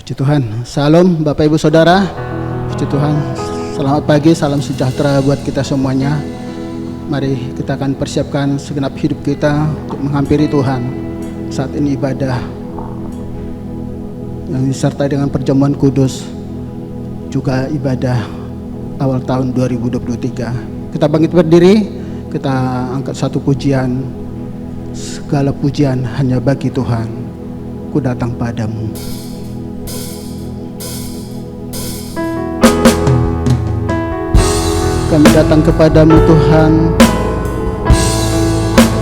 Puji Tuhan. Salam Bapak Ibu Saudara. Puji Tuhan. Selamat pagi, salam sejahtera buat kita semuanya. Mari kita akan persiapkan segenap hidup kita untuk menghampiri Tuhan. Saat ini ibadah yang disertai dengan perjamuan kudus, juga ibadah awal tahun 2023. Kita bangkit berdiri, kita angkat satu pujian. Segala pujian hanya bagi Tuhan. Ku datang padamu. Kami datang kepadamu Tuhan,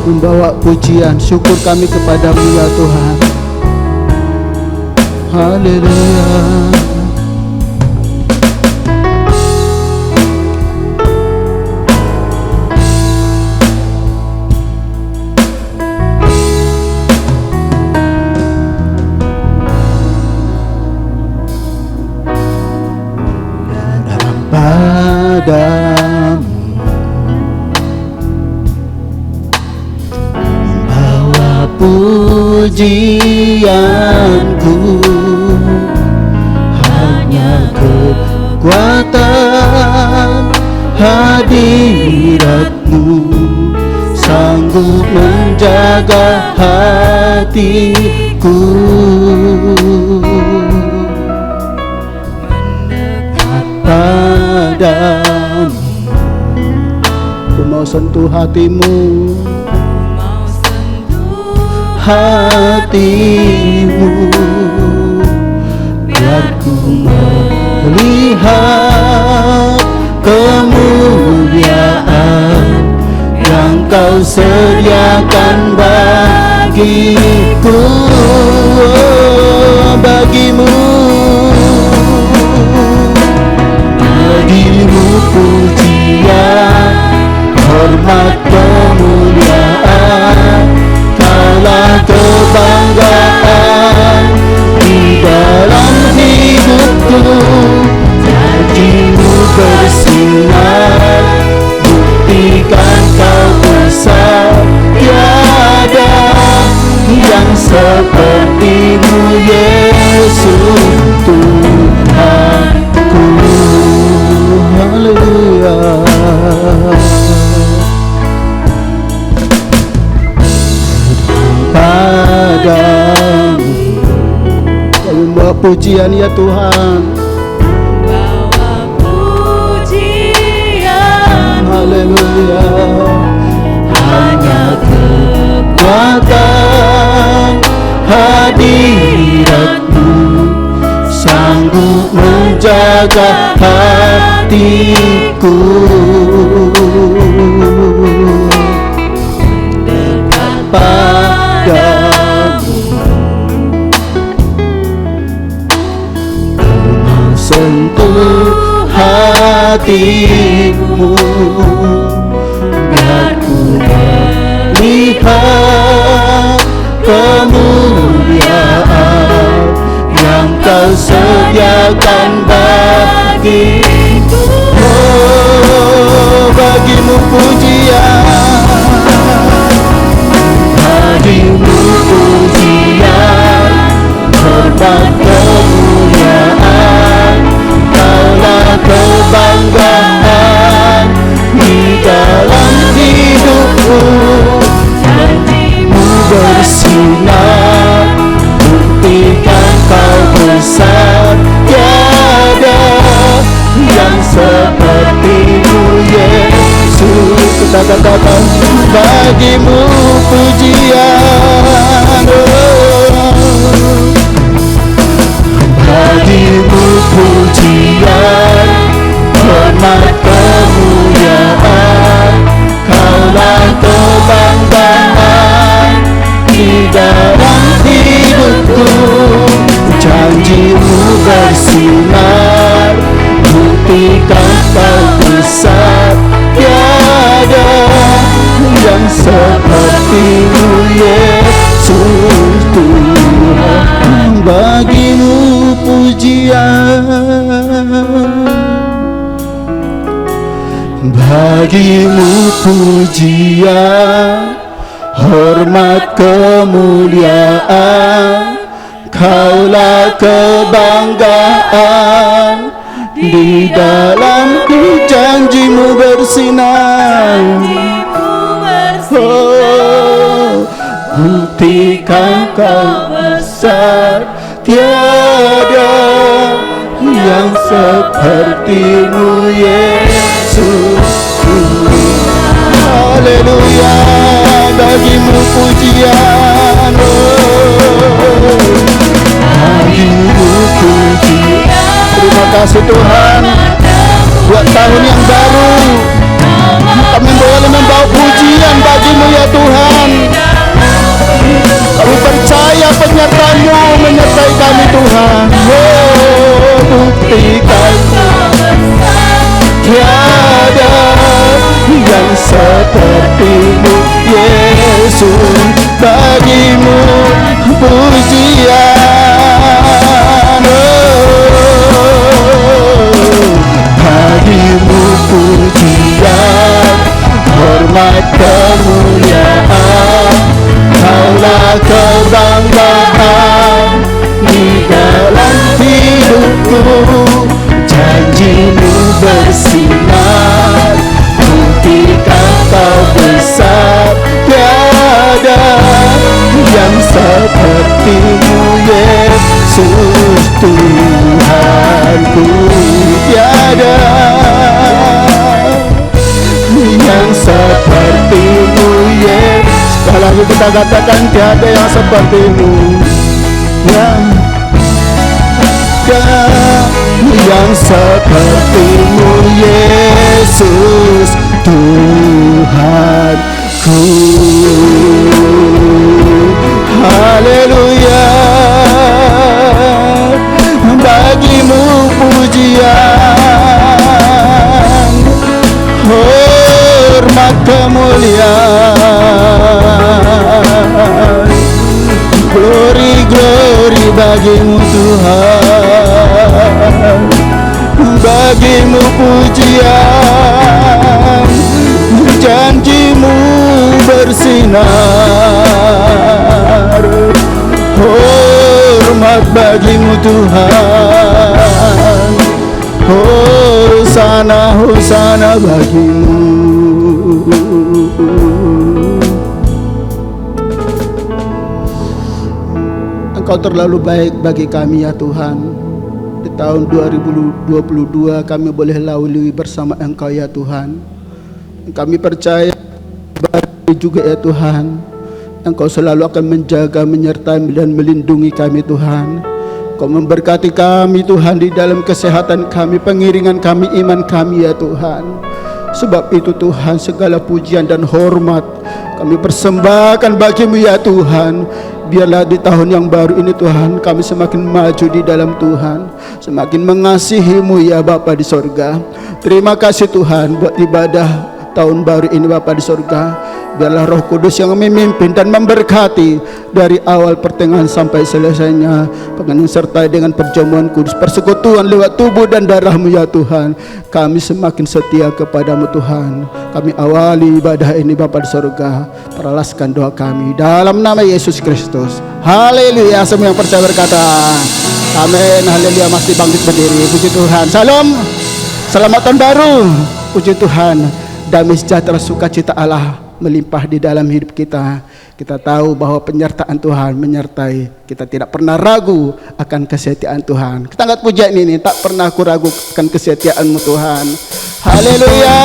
membawa pujian, syukur kami kepadamu ya Tuhan. Haleluya. Padamu membawa pujianku, hanya kekuatan hadiratmu sanggup menjaga hatiku. Padamu ku mau sentuh hatimu, biar ku melihat kemuliaan yang kau sediakan bagiku. Bagimu pujian, hormat, kemuliaan, kaulah kebanggaan di dalam hidupku. Janjimu bersinar, buktikan kau besar, tiada yang sepertimu Yesus Tuhanku. Haleluya. Padamu kami membawa pujian ya Tuhan, bawa pujian. haleluya. Hanya kekuatan hadiratmu sanggup menjaga hatiku. Dekat padamu ku mau sentuh hatimu, biar ku melihat kemuliaan yang kau sediakan bagiku. Bagimu pujian, bagimu pujian, hormat, kemuliaan, kaulah kebanggaan di dalam hidupku. Janjimu bersinar, buktikan kau besar, tiada yang sepertimu Yesus. Kita katakan bagimu pujian, bagimu pujian, hormat, kemuliaan, kaulah kebanggaan di dalam hidupku. Janjimu bersinar, buktikan kau besar, tiada yang sepertimu Yesus Tuhan. Bagimu pujian, bagimu pujian, hormat, kemuliaan, Kaulah kebanggaan, di dalamku janjimu bersinar. Oh, buktikan kau besar, tiada yang sepertimu Yesus. Haleluya, bagimu pujian, bagimu pujian. Terima kasih Tuhan buat tahun yang baru. Kami boleh membawa pujian bagimu ya Tuhan. Kami percaya penyertaan-Mu menyertai kami Tuhan. Oh, buktikan tiada yang sepertimu Yesus. Bagimu pujian, bagimu pujian, hormat kemuliaan. Kaulah kebanggaan di dalam hidupku, janjimu bersinar, buktikan kau besar, tiada yang sepertimu Yesus Tuhanku. Tiada yang sepertimu Yesus. Sekali lagi kita katakan tiada yang sepertimu, yang sepertimu Yesus Tuhanku. Haleluya, bagimu pujian, hormat kemuliaan. Glory, glory bagimu Tuhan, bagimu pujian, janjimu bersinar. Hormat bagimu Tuhan, Hosana, Hosana bagimu. Engkau terlalu baik bagi kami ya Tuhan. Di tahun 2022 kami boleh lalui bersama Engkau ya Tuhan. Kami percaya juga ya Tuhan, Engkau selalu akan menjaga, menyertai dan melindungi kami Tuhan. Kau memberkati kami Tuhan di dalam kesehatan kami, pengiringan kami, iman kami ya Tuhan. Sebab itu Tuhan, segala pujian dan hormat kami persembahkan bagimu ya Tuhan. Biarlah di tahun yang baru ini Tuhan, kami semakin maju di dalam Tuhan, semakin mengasihimu ya Bapa di sorga. Terima kasih Tuhan buat ibadah tahun baru ini Bapa di sorga. Biarlah Roh Kudus yang memimpin dan memberkati dari awal pertengahan sampai selesainya, pengen sertai dengan perjamuan kudus, persekutuan lewat tubuh dan darah-Mu ya Tuhan. Kami semakin setia kepadamu Tuhan. Kami awali ibadah ini Bapa di sorga. Peralaskan doa kami dalam nama Yesus Kristus. Haleluya. Semua yang percaya berkata amin. Haleluya. Masih bangkit berdiri. Puji Tuhan. Salam. Selamat tahun baru. Puji Tuhan. Damai sejahtera sukacita Allah melimpah di dalam hidup kita. Kita tahu bahwa penyertaan Tuhan menyertai kita, tidak pernah ragu akan kesetiaan Tuhan. Kita angkat pujian ini, tak pernah aku ragu akan kesetiaan-Mu Tuhan. Haleluya.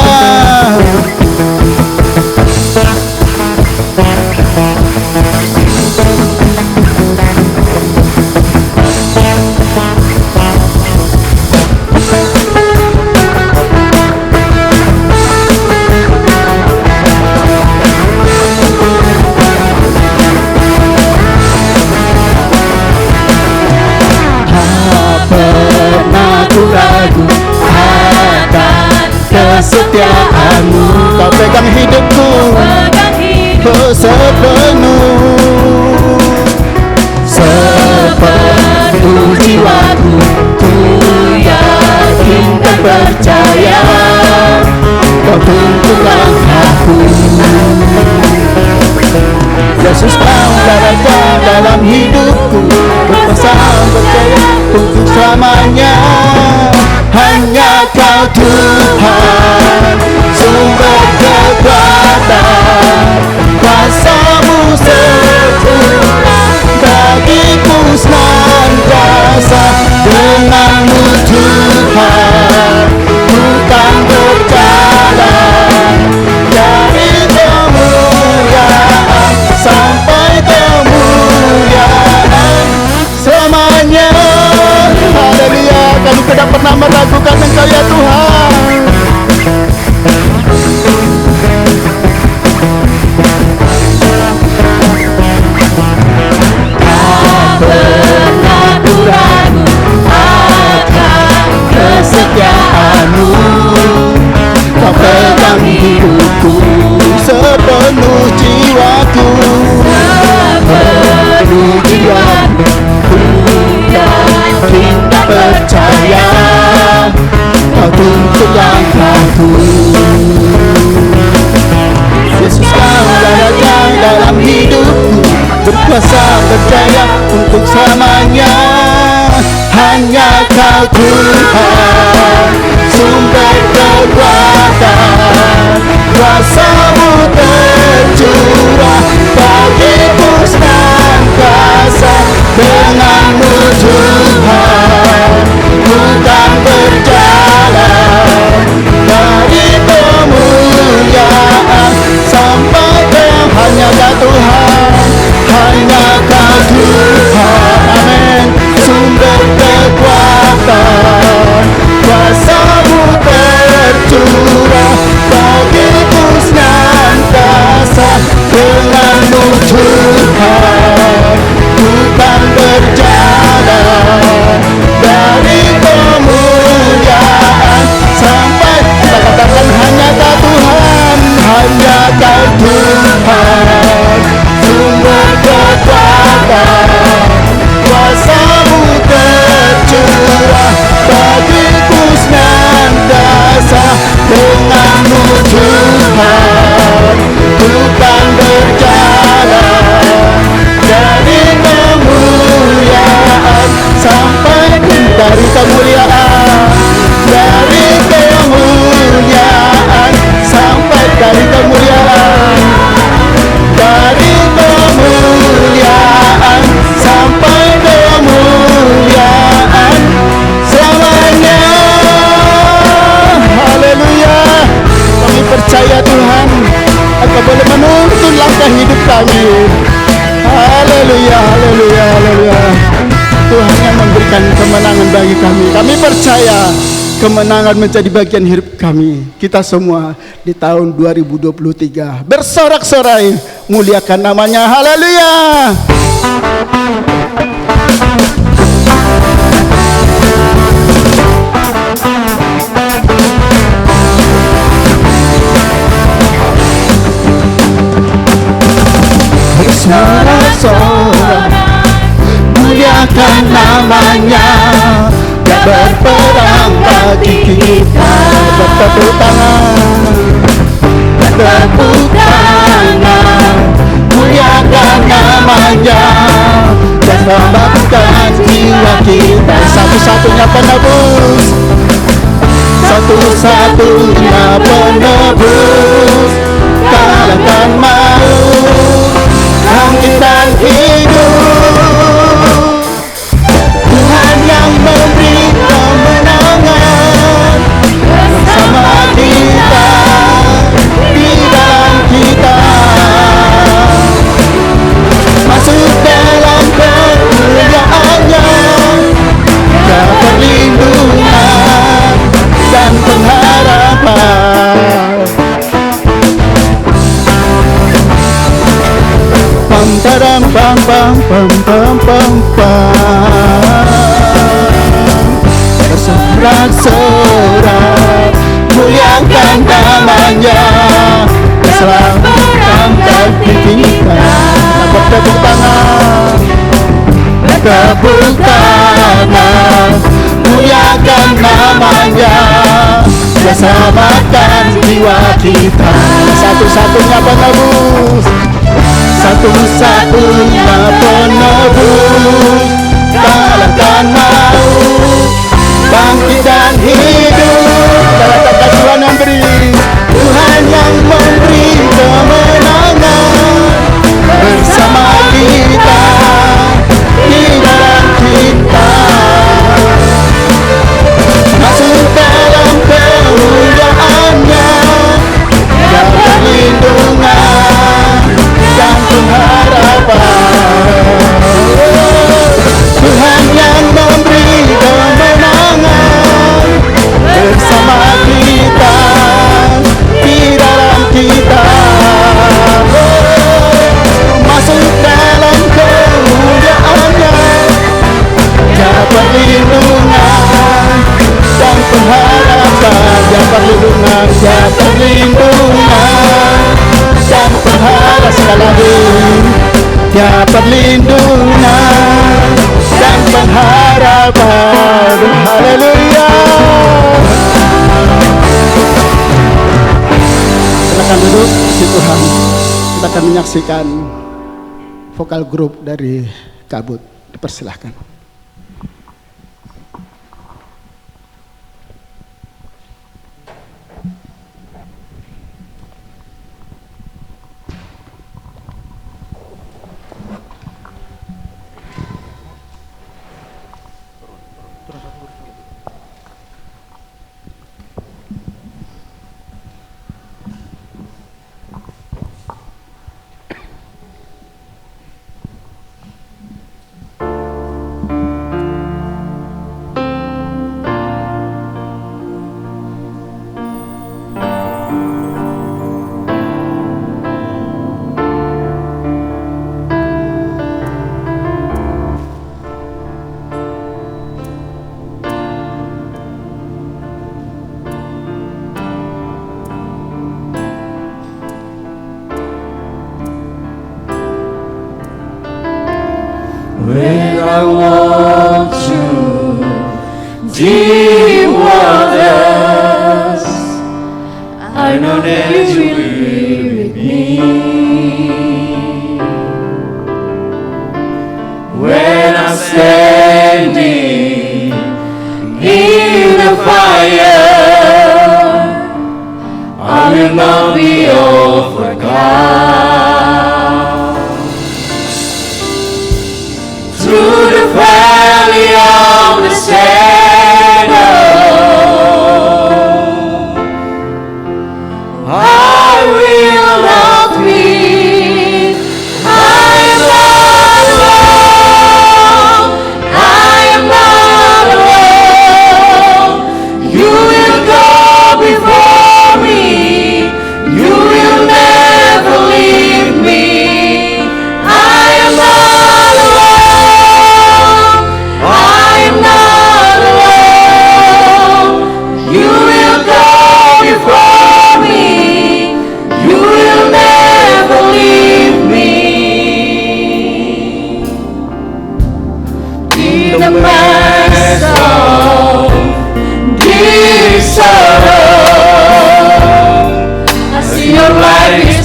Kesetiaan-Mu, Kau pegang hidupku, sepenuh, sepenuh jiwaku. Ku yakin dan percaya Kau tuntun langkahku. Yesus Kau raja dalam hidupku, berkuasa selamanya. Hanya Kau Tuhan, sumber kekuatan, kuasa-Mu sempurna bagiku senantiasa. Dengan-Mu Tuhan, ku kan berjalan dari kemuliaan sampai kemuliaan selamanya. Haleluya, kami tidak pernah meragukan Engkau ya Tuhan. Tak pernah ku ragu akan kesetiaan-Mu. Kau pegang hidupku sepenuh jiwaku, Sepenuh jiwaku ku yakin dan percaya Kau tuntut langkahku. Yesus, Kau datang dalam hidupku, berkuasa berjaya untuk selamanya. Hanya Kau Tuhan, sumber kekuatan, kuasa-Mu tercurah bagiku senantiasa. Dengan-Mu Tuhan, ku kan berjalan dari kemuliaan sampai ke hanya Kau Tuhan, hanya Kau Tuhan, amin. Sumber kekuatan, kuasa-Mu tercurah bagiku senantiasa. Dengan-Mu Tuhan, ku kan berjalan dari kemuliaan sampai, kita katakan hanya Kau Tuhan, hanya Kau Tuhan, sumber kekuatan, kuasa-Mu tercurah bagiku senantiasa. Dengan-Mu Tuhan, ku kan berjalan dari kemuliaan sampai dari kemuliaan, dari kemuliaan sampai dari kemuliaan, dari kemuliaan sampai kemuliaan selamanya. Haleluya, kami percaya Tuhan, Engkau boleh menuntun langkah hidup kami. Haleluya, haleluya, haleluya. Tuhan yang memberikan kemenangan bagi kami. Kami percaya kemenangan menjadi bagian hidup kami. Kita semua di tahun 2023 bersorak-sorai muliakan namanya. Haleluya. Bersorak-sorai muliakan namanya. Dia berperang bagi kita. Bertepuk tangan, bertepuk tangan, muliakan namanya. Dan selamatkan jiwa kita. Satu-satunya penebus, satu-satunya penebus, kalahkan maut, bangkitkan hidup. Tuhan yang memberi kemenangan bersama kita, di dalam kita. Masuk dalam kemuliaan-Nya, Dia perlindungan dan pengharapan. Pam padam pam pam pam pam pam pam. Bersorak-sorak muliakan namanya. Selamatkan bagi kita. Bertepuk tangan, bertepuk tangan, muliakan namanya. Dia selamatkan jiwa kita. Satu-satunya penebus, satu-satunya penebus, kalahkan maut, perlindungan, dia perlindungan dan pengharapan segala hidup, dia perlindungan dan pengharapan. Haleluya. Silakan duduk di Tuhan. Kita akan menyaksikan vokal grup dari Kabut. Dipersilahkan. When I walk through deep waters, I know that you will with me. When I'm standing in the fire, I will not be overcome. Through the valley of the shadow, I will not fear. I am not alone. I am not alone. You will go before me. You will never leave me. I am not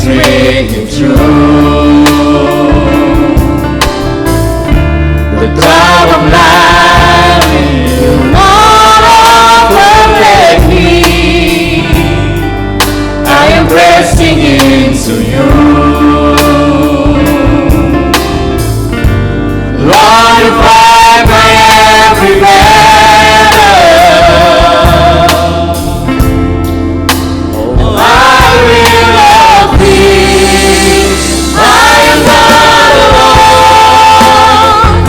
breaking through the cloud of light will not overtake me. I am pressing into you. Lord, you fight my every battle. Oh, I will not fear. I am not alone.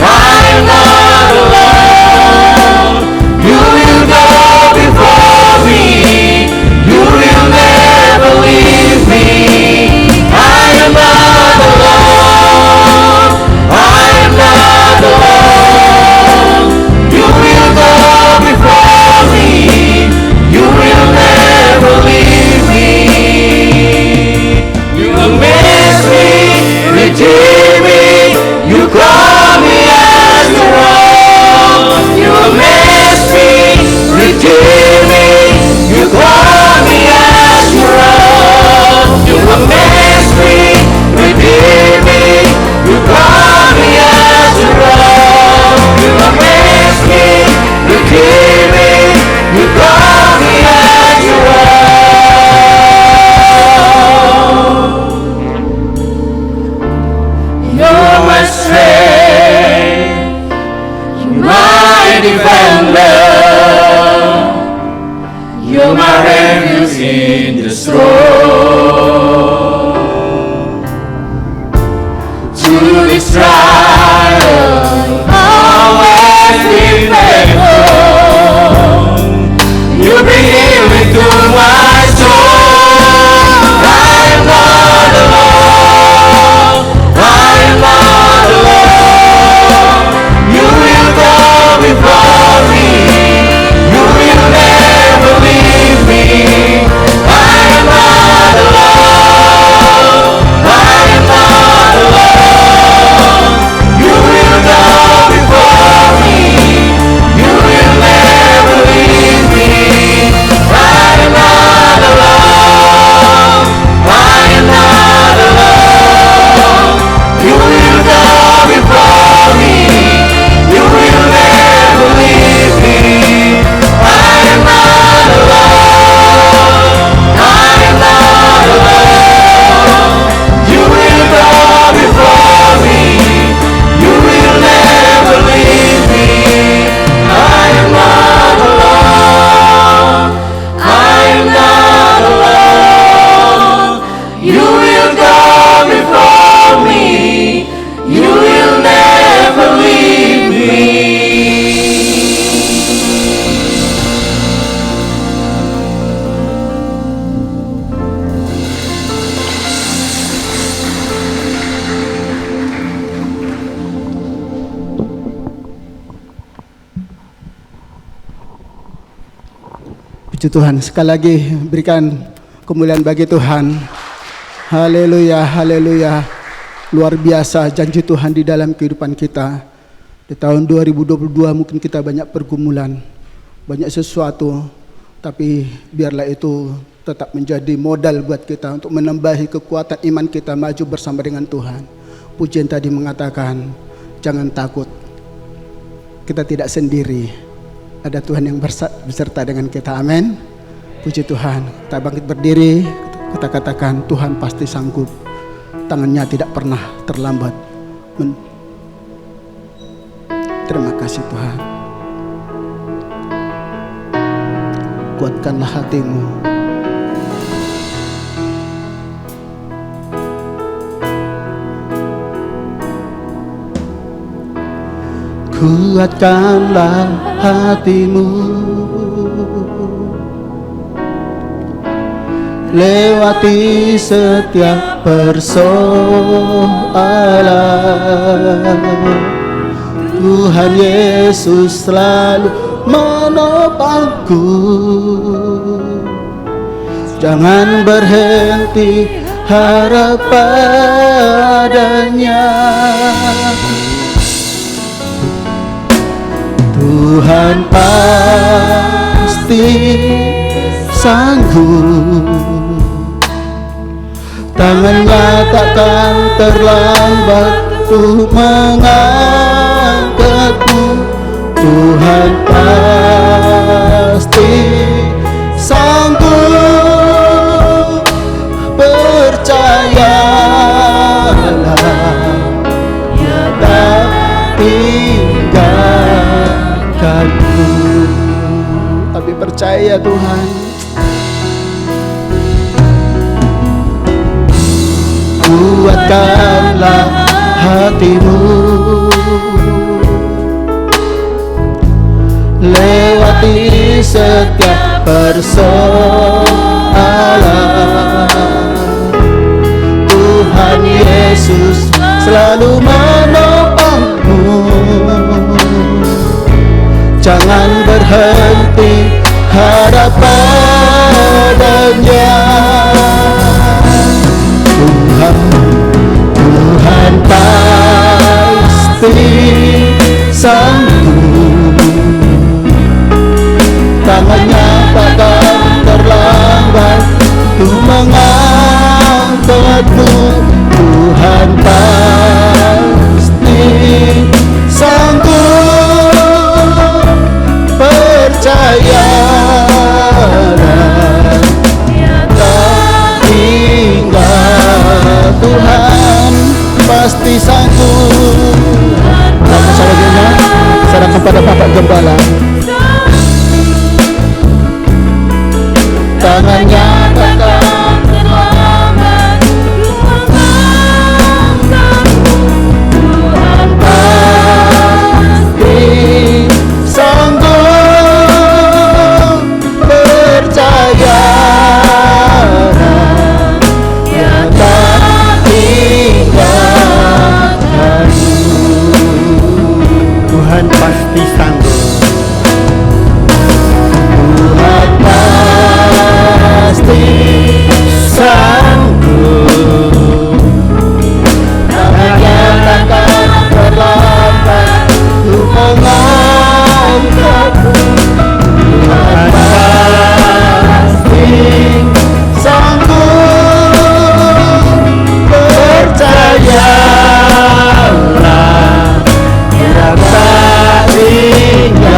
I am not alone. You will go before me. You will never leave me. I am not alone. I am not alone. You will go before me. You will never leave me. You amaze me, redeem me. You call me as your own. You amaze me, redeem me. You call me as your own. You amaze me, redeem me. You call me as your own. You amaze me, redeem me. You call me as your own. You're my strength, you're my defender. You're my refuge in the storm. Through this trial, always be faithful. You bring healing to my soul. I am not alone. I am not alone. You will go before me. You will never leave me. Puji Tuhan, sekali lagi berikan kemuliaan bagi Tuhan. Haleluya, haleluya. Luar biasa janji Tuhan di dalam kehidupan kita. Di tahun 2022 mungkin kita banyak pergumulan, banyak sesuatu, tapi biarlah itu tetap menjadi modal buat kita untuk menambahi kekuatan iman kita maju bersama dengan Tuhan. Pujian tadi mengatakan, jangan takut, kita tidak sendiri, ada Tuhan yang beserta dengan kita. Amin. Puji Tuhan. Kita bangkit berdiri, kita katakan Tuhan pasti sanggup. Tangannya tidak pernah terlambat. Terima kasih Tuhan. Kuatkanlah hatimu. Kuatkanlah hatimu, lewati setiap persoalan. Tuhan Yesus selalu menopangku. Jangan berhenti harap padanya. Tuhan pasti sanggup, tangannya takkan terlambat untuk mengangkatku. Tuhan pasti sanggup, percayalah, Dia tak tinggalkanku. Tapi percaya Tuhan. Kuatkanlah hatimu, lewati setiap persoalan. Tuhan Yesus selalu menopangmu. Jangan berhenti harap padanya. Tuhan pasti sanggup, tangannya takkan terlambat untuk mengangkatmu. Tuhan pasti sanggup, percayalah, tak tinggal. Tuhan pasti sanggup. Lalu selanjutnya serahkan kepada Bapak Gembala. Tangannya takkan terlambat untuk mengangkatmu. Tuhan pasti sanggup, percayalah, Dia tak tinggalkanmu. Tuhan pasti sanggup. Tuhan pasti sanggup, tangannya takkan terlambat untuk mengangkatmu. Tuhan pasti sanggup, percayalah, Dia tak tinggalkanmu.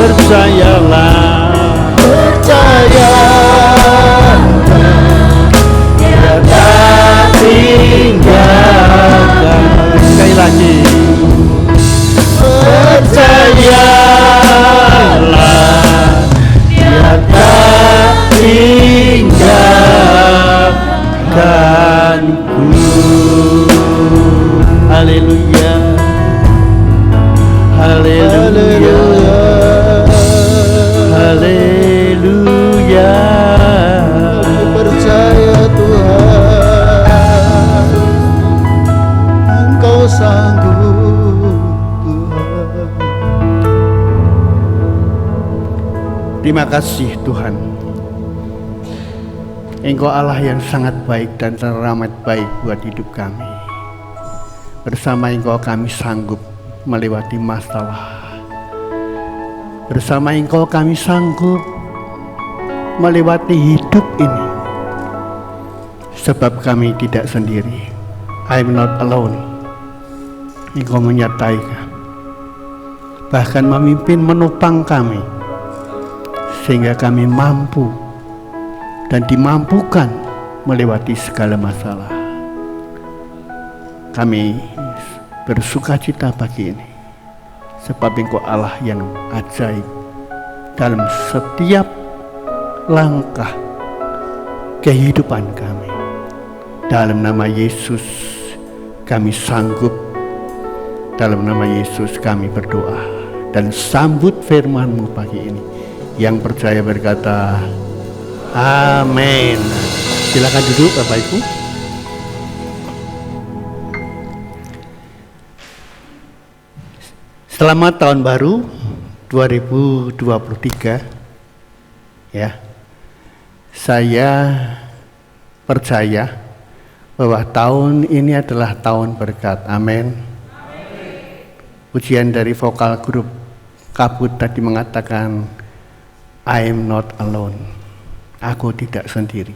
Percayalah, percayalah, Dia tak tinggalkan. Sekali lagi, percayalah, Dia tak tinggalkanku. Haleluya, haleluya, haleluya. Percaya Tuhan, Engkau sanggup Tuhan. Terima kasih Tuhan. Engkau Allah yang sangat baik dan teramat baik buat hidup kami. Bersama Engkau kami sanggup melewati masalah. Bersama Engkau kami sanggup melewati hidup ini. Sebab kami tidak sendiri. I'm not alone. Engkau menyertai kami. Bahkan memimpin menopang kami. Sehingga kami mampu dan dimampukan melewati segala masalah. Kami bersuka cita pagi ini. Sebab Engkau Allah yang ajaib dalam setiap langkah kehidupan kami. Dalam nama Yesus kami sanggup. Dalam nama Yesus kami berdoa. Dan sambut firman-Mu pagi ini. Yang percaya berkata, amin. Silakan duduk Bapak Ibu. Selamat tahun baru 2023. Ya. Saya percaya bahwa tahun ini adalah tahun berkat. Amin. Pujian dari vokal grup Kabut tadi mengatakan, I am not alone. Aku tidak sendiri.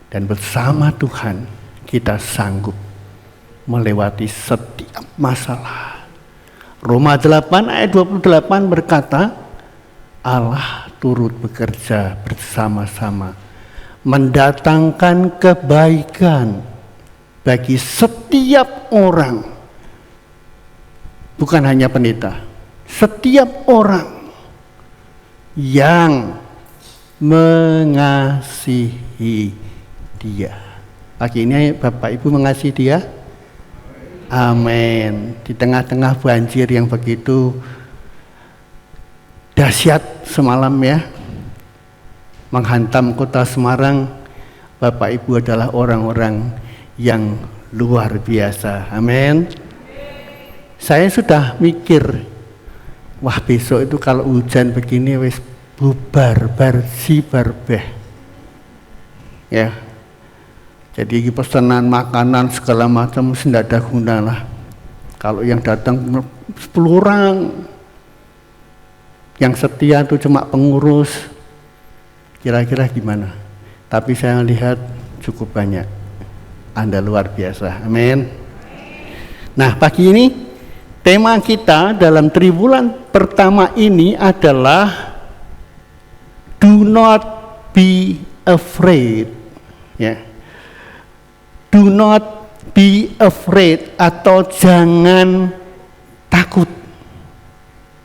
Dan bersama Tuhan kita sanggup melewati setiap masalah. Roma 8 ayat 28 berkata, Allah turut bekerja bersama-sama mendatangkan kebaikan bagi setiap orang. Bukan hanya pendeta, setiap orang yang mengasihi Dia. Pagi ini Bapak Ibu mengasihi Dia? Amin. Di tengah-tengah banjir yang begitu dahsyat semalam ya, menghantam kota Semarang, Bapak Ibu adalah orang-orang yang luar biasa. Amin. Saya sudah mikir, wah besok itu kalau hujan begini wis bubar barsi barbeh. Ya. Jadi pesanan makanan segala macam tidak ada guna lah. Kalau yang datang 10 orang, yang setia itu cuma pengurus, kira-kira gimana? Tapi saya lihat cukup banyak. Anda luar biasa. Amin. Nah, pagi ini tema kita dalam triwulan pertama ini adalah do not be afraid. Ya. Do not be afraid atau jangan takut.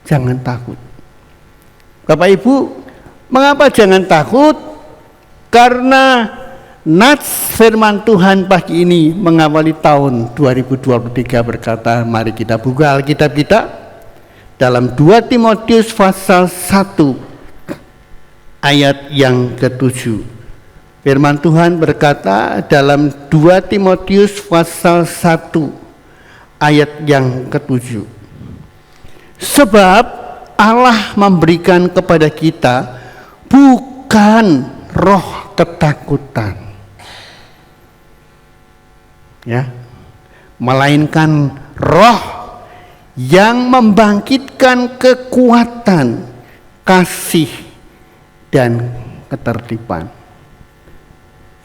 Jangan takut. Bapak Ibu, mengapa jangan takut? Karena nats firman Tuhan pagi ini mengawali tahun 2023 berkata, mari kita buka Alkitab kita dalam 2 Timotius pasal 1 ayat yang ke-7. Firman Tuhan berkata dalam 2 Timotius pasal 1 ayat yang ke-7. Sebab Allah memberikan kepada kita bukan roh ketakutan, ya, melainkan roh yang membangkitkan kekuatan, kasih, dan ketertiban.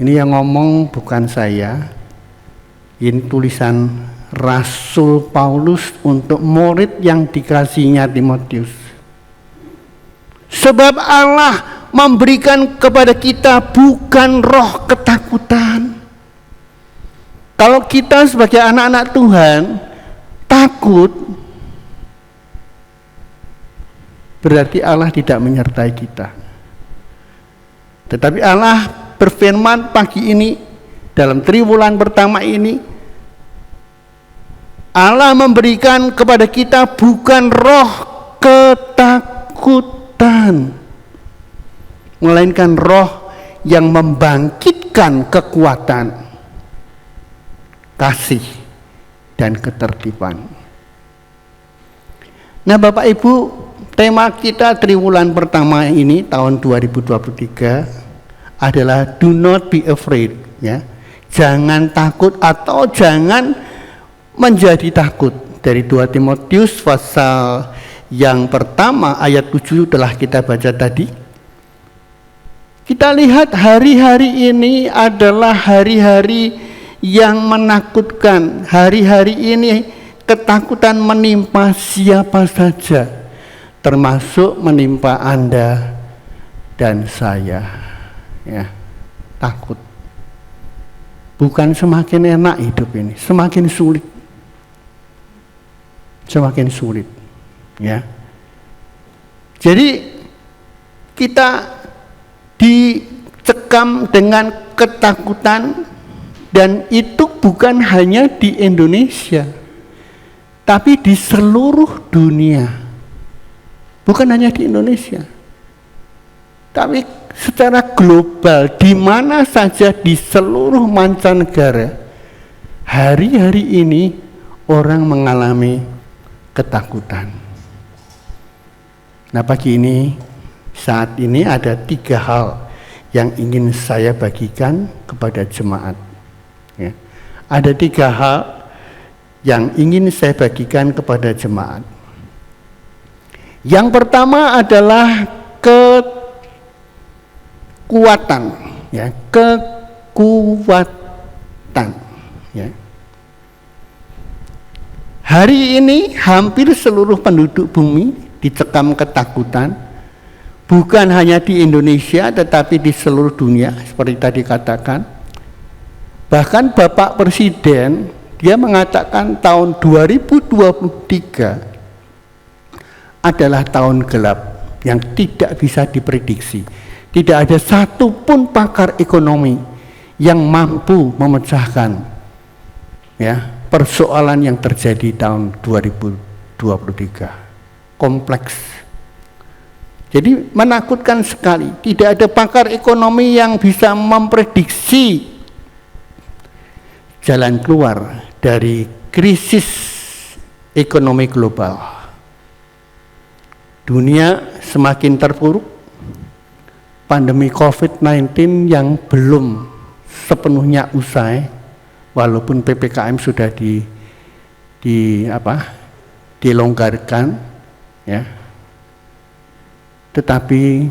Ini yang ngomong bukan saya, ini tulisan Rasul Paulus untuk murid yang dikasihinya Timotius. Sebab Allah memberikan kepada kita bukan roh ketakutan. Kalau kita sebagai anak-anak Tuhan takut, berarti Allah tidak menyertai kita. Tetapi Allah berfirman pagi ini dalam triwulan pertama ini, Allah memberikan kepada kita bukan roh ketakutan, melainkan roh yang membangkitkan kekuatan, kasih, dan ketertiban. Nah Bapak Ibu, tema kita triwulan pertama ini tahun 2023 adalah do not be afraid, ya. Jangan takut atau jangan menjadi takut. Dari 2 Timotius pasal yang pertama ayat 7 telah kita baca tadi. Kita lihat hari-hari ini adalah hari-hari yang menakutkan. Hari-hari ini ketakutan menimpa siapa saja, termasuk menimpa Anda dan saya. Ya, takut. Bukan semakin enak hidup ini, semakin sulit. Semakin sulit. Ya. Jadi kita dicekam dengan ketakutan, dan itu bukan hanya di Indonesia, tapi di seluruh dunia. Bukan hanya di Indonesia, tapi secara global, di mana saja di seluruh mancanegara, hari-hari ini orang mengalami ketakutan. Nah, pagi ini, saat ini ada 3 hal yang ingin saya bagikan kepada jemaat. Ya. Ada 3 hal yang ingin saya bagikan kepada jemaat. Yang pertama adalah kekuatan, ya, kekuatan, ya. Hari ini hampir seluruh penduduk bumi dicekam ketakutan, bukan hanya di Indonesia tetapi di seluruh dunia seperti tadi katakan. Bahkan Bapak Presiden dia mengatakan tahun 2023 adalah tahun gelap yang tidak bisa diprediksi. Tidak ada satupun pakar ekonomi yang mampu memecahkan, ya, persoalan yang terjadi tahun 2023. Kompleks. Jadi menakutkan sekali. Tidak ada pakar ekonomi yang bisa memprediksi jalan keluar dari krisis ekonomi global. Dunia semakin terpuruk. Pandemi COVID-19 yang belum sepenuhnya usai, walaupun PPKM sudah dilonggarkan, ya, tetapi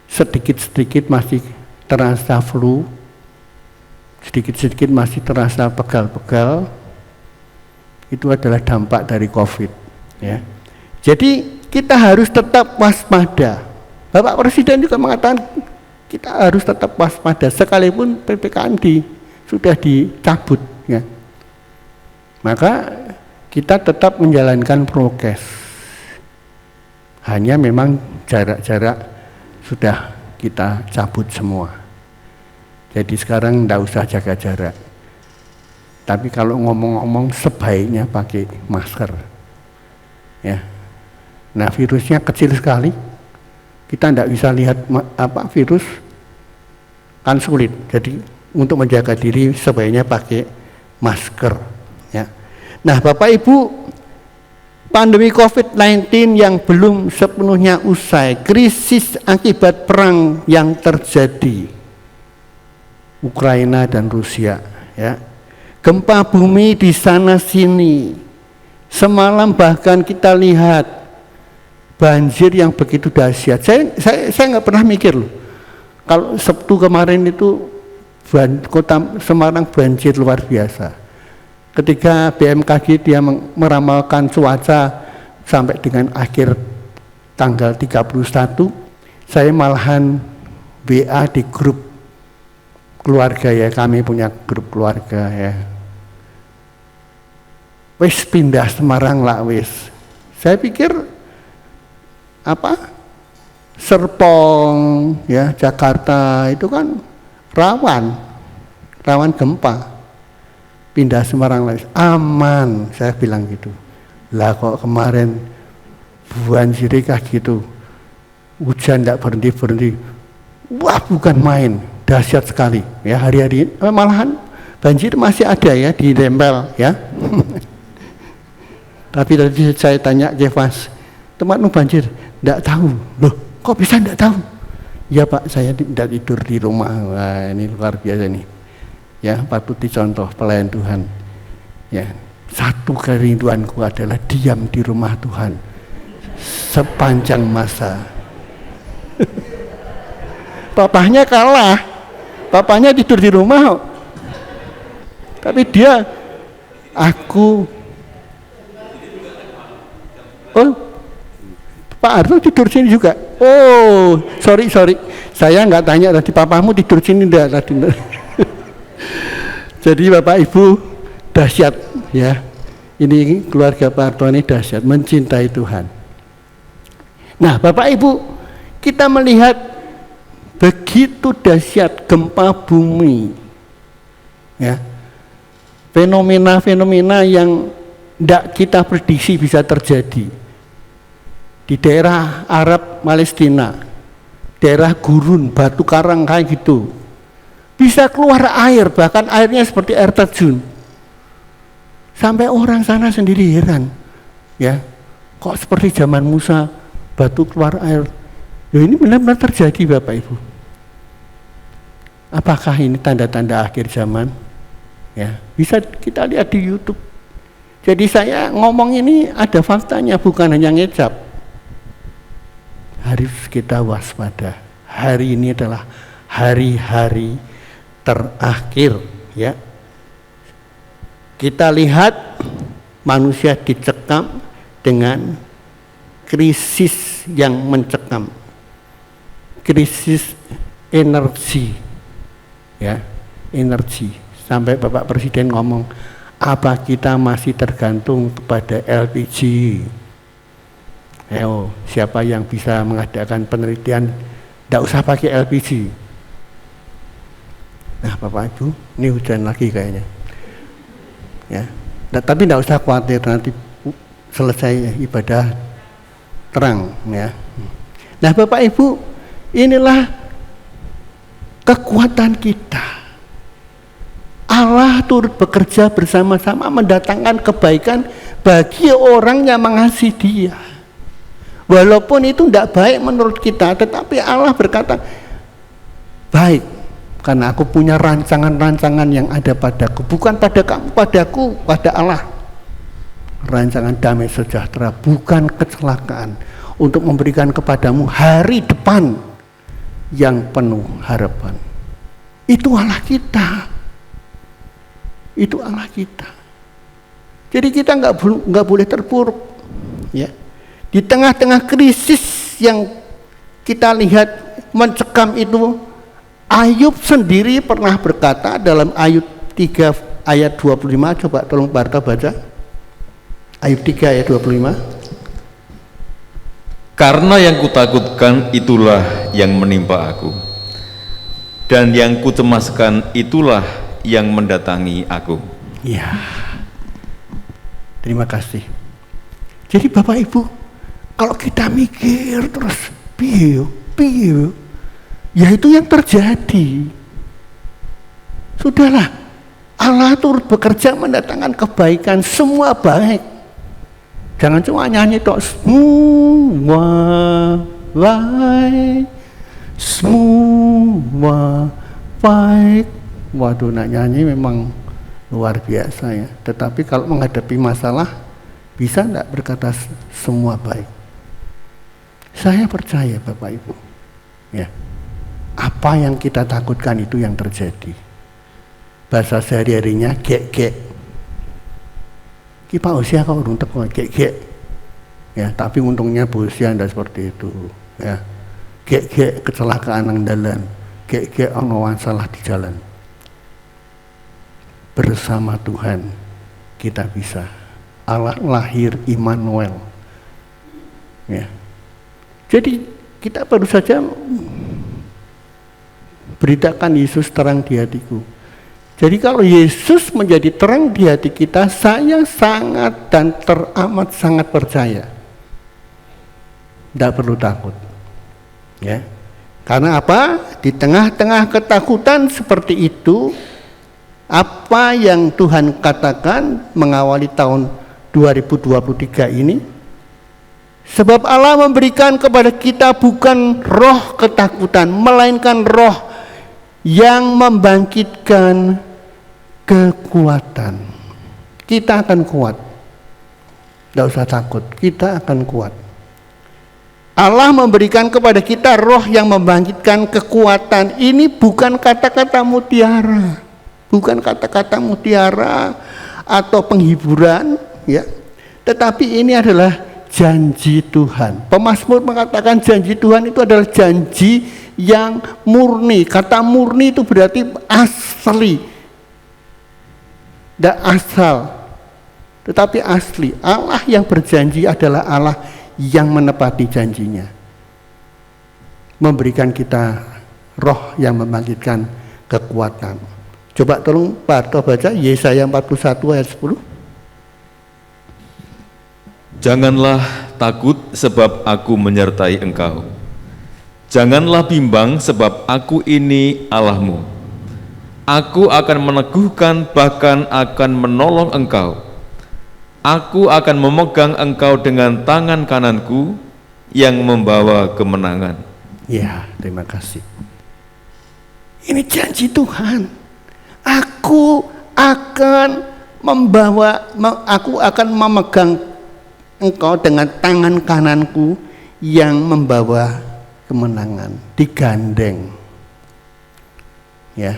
sedikit-sedikit masih terasa flu, sedikit-sedikit masih terasa pegal-pegal. Itu adalah dampak dari COVID, ya. Jadi kita harus tetap waspada. Bapak Presiden juga mengatakan kita harus tetap waspada sekalipun PPKM sudah dicabut, ya. Maka kita tetap menjalankan prokes. Hanya memang jarak-jarak sudah kita cabut semua. Jadi sekarang tidak usah jaga jarak. Tapi kalau ngomong-ngomong sebaiknya pakai masker, ya. Nah, virusnya kecil sekali. Kita tidak bisa lihat virus, kan sulit. Jadi untuk menjaga diri sebaiknya pakai masker, ya. Nah, Bapak Ibu, pandemi COVID-19 yang belum sepenuhnya usai, krisis akibat perang yang terjadi Ukraina dan Rusia, ya. Gempa bumi di sana sini. Semalam bahkan kita lihat banjir yang begitu dahsyat. Saya nggak pernah mikir loh, kalau Sabtu kemarin itu kota Semarang banjir luar biasa. Ketika BMKG dia meramalkan cuaca sampai dengan akhir tanggal 31, saya malahan WA di grup keluarga, ya, kami punya grup keluarga, ya. Wis pindah Semarang lah wis. Saya pikir Serpong, ya, Jakarta itu kan rawan gempa. Pindah Semarang lagi aman, saya bilang gitu. Lah kok kemarin banjir kayak gitu, hujan tidak berhenti. Wah, bukan main, dahsyat sekali, ya. Hari-hari malahan banjir masih ada, ya, di Dempel, ya. Tapi tadi saya tanya ke Mas, tempatmu banjir. Tidak tahu. Loh, kok bisa tidak tahu? Ya Pak, saya tidak tidur di rumah. Wah, ini luar biasa nih. Ya, patut dicontoh pelayan Tuhan. Ya, satu kerinduanku adalah diam di rumah Tuhan sepanjang masa. Papahnya kalah. Papahnya tidur di rumah. Tapi dia, Pak Arto tidur sini juga. Oh, sorry. Saya nggak tanya tadi papamu tidur sini enggak tadi. Jadi Bapak Ibu dahsyat ya. Ini keluarga Pak Arto ini dahsyat, mencintai Tuhan. Nah, Bapak Ibu, kita melihat begitu dahsyat gempa bumi. Ya. Fenomena-fenomena yang tidak kita prediksi bisa terjadi di daerah Arab Palestina, daerah gurun, batu karang kayak gitu, bisa keluar air, bahkan airnya seperti air terjun, sampai orang sana sendiri heran, ya, kok seperti zaman Musa, batu keluar air. Ya, ini benar-benar terjadi Bapak Ibu. Apakah ini tanda-tanda akhir zaman? Ya, bisa kita lihat di YouTube. Jadi saya ngomong ini ada faktanya, bukan hanya ngecap. Harus kita waspada. Hari ini adalah hari-hari terakhir, ya. Kita lihat manusia dicekam dengan krisis yang mencekam, krisis energi, ya, energi. Sampai Bapak Presiden ngomong, apa kita masih tergantung kepada LPG? Ayo, siapa yang bisa mengadakan penelitian tidak usah pakai LPG. Nah Bapak Ibu, ini hujan lagi kayaknya ya. Nah, tapi tidak usah khawatir, nanti selesai ibadah terang ya. Nah Bapak Ibu, inilah kekuatan kita. Allah turut bekerja bersama-sama mendatangkan kebaikan bagi orang yang mengasihi Dia. Walaupun itu tidak baik menurut kita, tetapi Allah berkata, baik, karena aku punya rancangan-rancangan yang ada padaku, bukan pada kamu, padaku, pada Allah. Rancangan damai sejahtera, bukan kecelakaan, untuk memberikan kepadamu hari depan yang penuh harapan. Itu Allah kita. Itu Allah kita. Jadi kita nggak boleh terpuruk, ya. Di tengah-tengah krisis yang kita lihat mencekam itu, Ayub sendiri pernah berkata dalam Ayub 3 ayat 25, coba tolong Barta baca. Ayub 3 ayat 25. Karena yang kutakutkan itulah yang menimpa aku, dan yang kucemaskan itulah yang mendatangi aku. Ya, terima kasih. Jadi Bapak Ibu, kalau kita mikir terus piye, ya itu yang terjadi. Sudahlah, Allah turut bekerja mendatangkan kebaikan, semua baik. Jangan cuma nyanyi tok, semua baik, semua baik. Waduh, nak nyanyi memang luar biasa ya. Tetapi kalau menghadapi masalah, bisa enggak berkata semua baik? Saya percaya Bapak Ibu, ya, apa yang kita takutkan itu yang terjadi. Bahasa sehari-harinya gek-gek. Kita usia kau urung teko gek-gek. Ya, tapi untungnya usia tidak seperti itu. Ya, gek-gek kecelakaan nang dalan, gek-gek ono masalah di jalan. Bersama Tuhan kita bisa. Allah lahir Immanuel. Ya. Jadi kita baru saja beritakan Yesus terang di hatiku. Jadi kalau Yesus menjadi terang di hati kita, saya sangat dan teramat sangat percaya. Tidak perlu takut. Ya. Karena apa? Di tengah-tengah ketakutan seperti itu, apa yang Tuhan katakan mengawali tahun 2023 ini, Sebab Allah memberikan kepada kita bukan roh ketakutan, melainkan roh yang membangkitkan kekuatan. Kita akan kuat. Tidak usah takut, kita akan kuat. Allah memberikan kepada kita roh yang membangkitkan kekuatan. Ini bukan kata-kata mutiara, bukan kata-kata mutiara atau penghiburan, ya. Tetapi ini adalah janji Tuhan. Pemazmur mengatakan janji Tuhan itu adalah janji yang murni. Kata murni itu berarti asli, tidak asal, tetapi asli. Allah yang berjanji adalah Allah yang menepati janjinya, memberikan kita roh yang membangkitkan kekuatan. Coba tolong Pak Arto baca Yesaya 41 ayat 10. Janganlah takut sebab aku menyertai engkau. Janganlah bimbang sebab aku ini Allahmu. Aku akan meneguhkan, bahkan akan menolong engkau. Aku akan memegang engkau dengan tangan kananku yang membawa kemenangan. Ya, terima kasih. Ini janji Tuhan. Aku akan memegang engkau dengan tangan kananku yang membawa kemenangan, digandeng. Ya,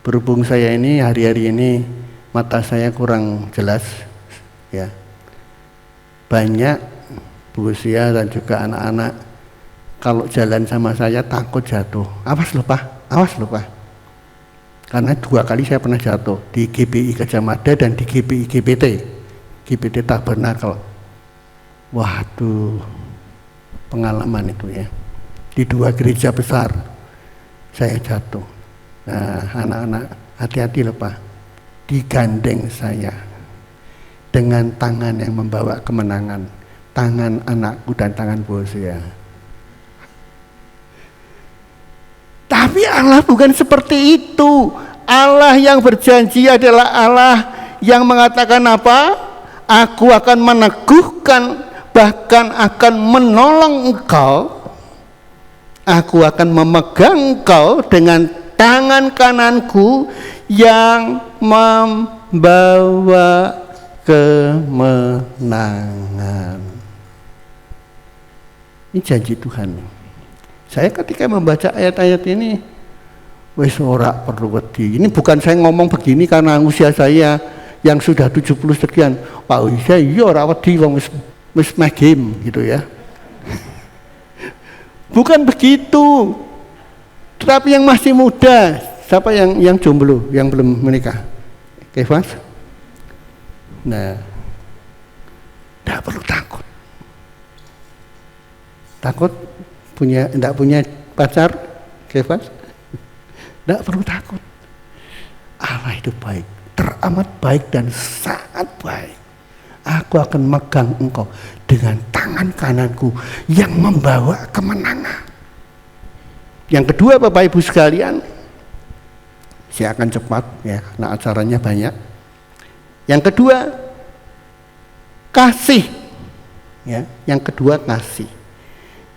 berhubung saya ini hari-hari ini mata saya kurang jelas, ya. Banyak Bu Sia dan juga anak-anak kalau jalan sama saya takut jatuh. Awas loh Pak, awas loh Pak. Karena 2 kali saya pernah jatuh di GBI Gajah Mada dan di GBI GBT Tabernakel. Waduh, pengalaman itu ya. Di 2 gereja besar saya jatuh. Nah, anak-anak hati-hati loh Pak. Digandeng saya dengan tangan yang membawa kemenangan, tangan anakku dan tangan Bosia. Tapi Allah bukan seperti itu. Allah yang berjanji adalah Allah yang mengatakan apa? Aku akan meneguhkan, bahkan akan menolong engkau. Aku akan memegang engkau dengan tangan kananku yang membawa kemenangan. Ini janji Tuhan. Saya ketika membaca ayat-ayat ini, wis ora perlu wedi. Ini bukan saya ngomong begini karena usia saya yang sudah 70 sekian. Pak usia iya ora wedi wong wis meh game gitu ya. Bukan begitu. Tetapi yang masih muda, siapa yang jomblo, yang belum menikah? Kevas? Nah, tidak perlu takut. Takut tidak punya pacar, Kevas? Tidak perlu takut. Allah itu baik, teramat baik dan sangat baik. Aku akan megang engkau dengan tangan kananku yang membawa kemenangan. Yang kedua Bapak Ibu sekalian, saya akan cepat ya, karena acaranya banyak. Yang kedua, kasih. Ya, yang kedua kasih.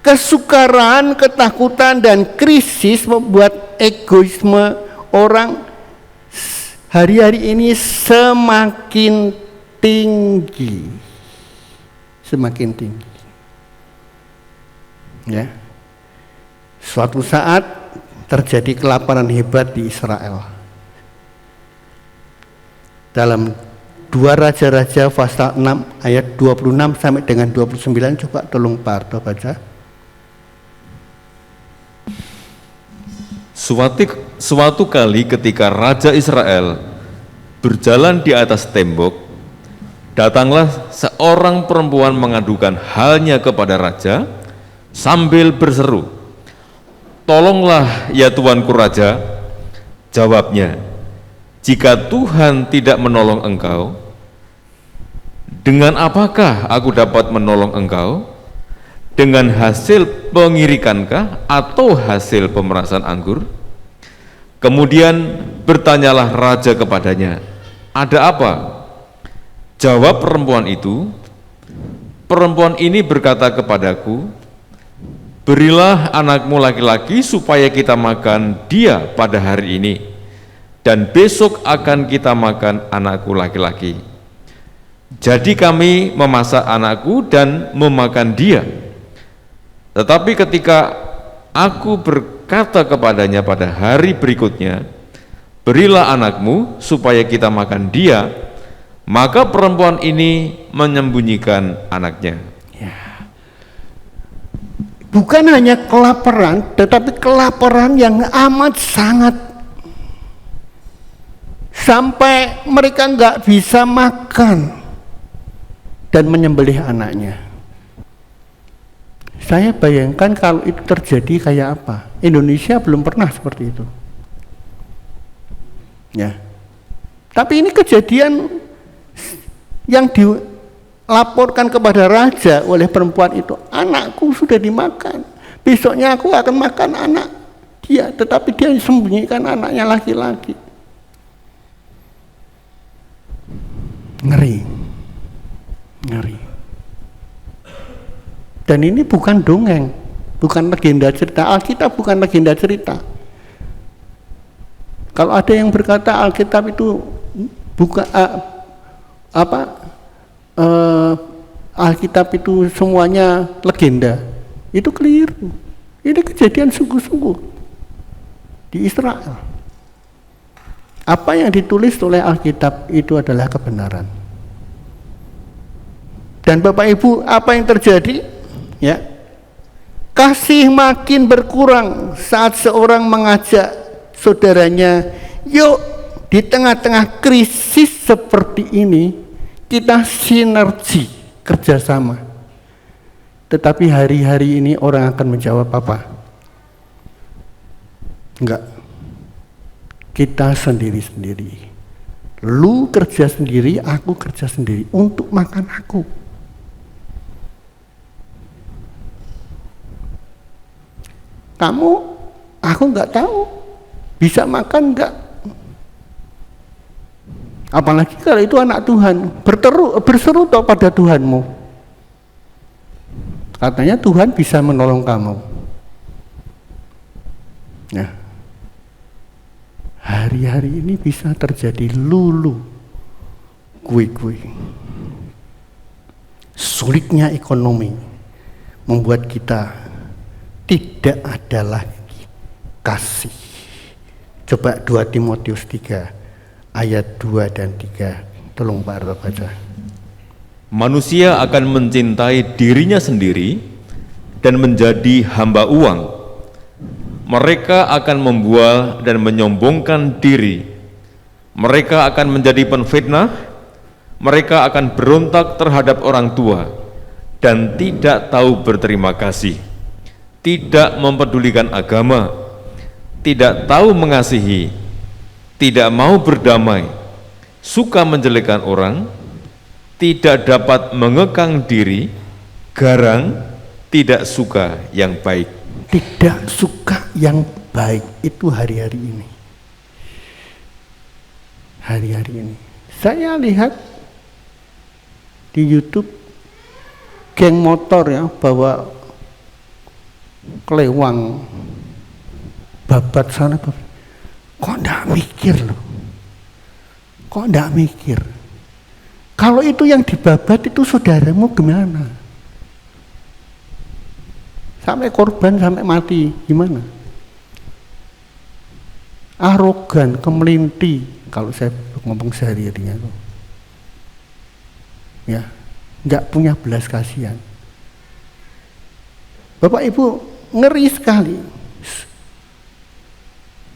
Kesukaran, ketakutan dan krisis membuat egoisme orang hari-hari ini semakin tinggi. Semakin tinggi. Ya. Suatu saat terjadi kelaparan hebat di Israel. Dalam 2 Raja-Raja pasal 6 ayat 26 sampai dengan 29, coba tolong Pak Arto baca. Suatu kali ketika Raja Israel berjalan di atas tembok, datanglah seorang perempuan mengadukan halnya kepada raja sambil berseru, "Tolonglah ya Tuanku Raja." Jawabnya, "Jika Tuhan tidak menolong engkau, dengan apakah aku dapat menolong engkau? Dengan hasil pengirikankah atau hasil pemerasan anggur?" Kemudian bertanyalah raja kepadanya, "Ada apa?" Jawab perempuan itu, perempuan ini berkata kepadaku, berilah anakmu laki-laki supaya kita makan dia pada hari ini, dan besok akan kita makan anakku laki-laki. Jadi kami memasak anakku dan memakan dia. Tetapi ketika aku berkata kepadanya pada hari berikutnya, berilah anakmu supaya kita makan dia, maka perempuan ini menyembunyikan anaknya. Bukan hanya kelaparan, tetapi kelaparan yang amat sangat, sampai mereka nggak bisa makan dan menyembelih anaknya. Saya bayangkan kalau itu terjadi kayak apa. Indonesia belum pernah seperti itu. Ya. Tapi ini kejadian yang dilaporkan kepada raja oleh perempuan itu. Anakku sudah dimakan. Besoknya aku akan makan anak dia, tetapi dia sembunyikan anaknya laki-laki. Ngeri. Ngeri. Dan ini bukan dongeng, bukan legenda cerita. Alkitab bukan legenda cerita. Kalau ada yang berkata Alkitab itu bukan Alkitab itu semuanya legenda, itu keliru. Ini kejadian sungguh-sungguh di Israel. Apa yang ditulis oleh Alkitab itu adalah kebenaran. Dan Bapak Ibu, apa yang terjadi? Ya, kasih makin berkurang saat seorang mengajak saudaranya, yuk di tengah-tengah krisis seperti ini kita sinergi kerjasama. Tetapi hari-hari ini orang akan menjawab apa? Enggak. Kita sendiri-sendiri. Lu kerja sendiri, aku kerja sendiri untuk makan aku. Kamu, aku nggak tahu bisa makan nggak. Apalagi kalau itu anak Tuhan, berseru toh pada Tuhanmu. Katanya Tuhan bisa menolong kamu. Ya. Hari-hari ini bisa terjadi lulu, kui-kui. Sulitnya ekonomi membuat kita tidak ada lagi kasih. Coba 2 Timotius 3 ayat 2 dan 3. Tolong Pak Arto baca. Manusia akan mencintai dirinya sendiri dan menjadi hamba uang. Mereka akan membual dan menyombongkan diri. Mereka akan menjadi penfitnah. Mereka akan berontak terhadap orang tua dan tidak tahu berterima kasih. Tidak mempedulikan agama, tidak tahu mengasihi, tidak mau berdamai, suka menjelekkan orang, tidak dapat mengekang diri, garang, tidak suka yang baik. Tidak suka yang baik itu hari-hari ini. Hari-hari ini. Saya lihat di YouTube geng motor ya bawa kelewang babat sana, kok enggak mikir loh, kok enggak mikir. Kalau itu yang dibabat itu saudaramu gimana? Sampai korban, sampai mati, gimana? Arogan, kemelinti, kalau saya ngomong sehari-harinya tuh. Ya, enggak punya belas kasihan. Bapak Ibu, ngeri sekali.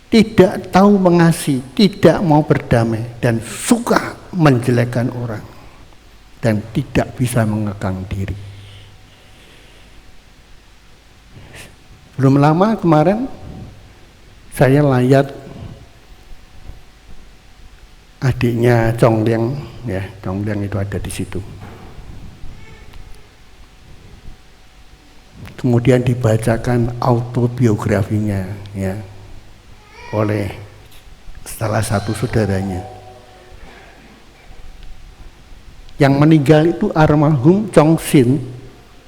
Tidak tahu mengasihi, tidak mau berdamai, dan suka menjelekkan orang, dan tidak bisa mengekang diri. Belum lama kemarin saya layat adiknya Congliang, ya, Congliang itu ada di situ. Kemudian dibacakan autobiografinya, ya, oleh salah satu saudaranya. Yang meninggal itu almarhum Chong Sin,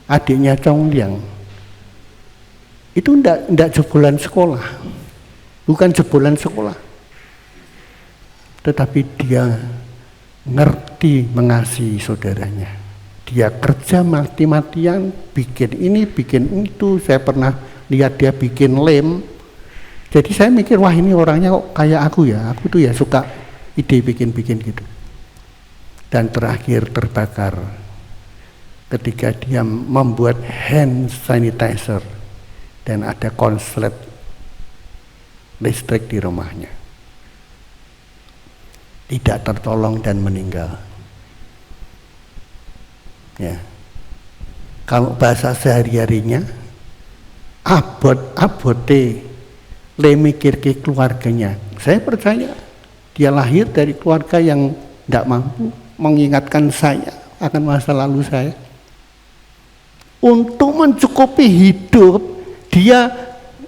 adiknya Chong Liang. Itu enggak jebolan sekolah, bukan jebolan sekolah, tetapi dia ngerti mengasihi saudaranya. Dia kerja mati-matian, bikin ini, bikin itu. Saya pernah lihat dia bikin lem. Jadi saya mikir, wah ini orangnya kok kayak aku ya. Aku tuh ya suka ide bikin-bikin gitu. Dan terakhir terbakar ketika dia membuat hand sanitizer dan ada konslet listrik di rumahnya. Tidak tertolong dan meninggal. Ya. Kalau bahasa sehari-harinya, abote le mikir ke keluarganya. Saya percaya dia lahir dari keluarga yang tidak mampu, mengingatkan saya akan masa lalu saya. Untuk mencukupi hidup, dia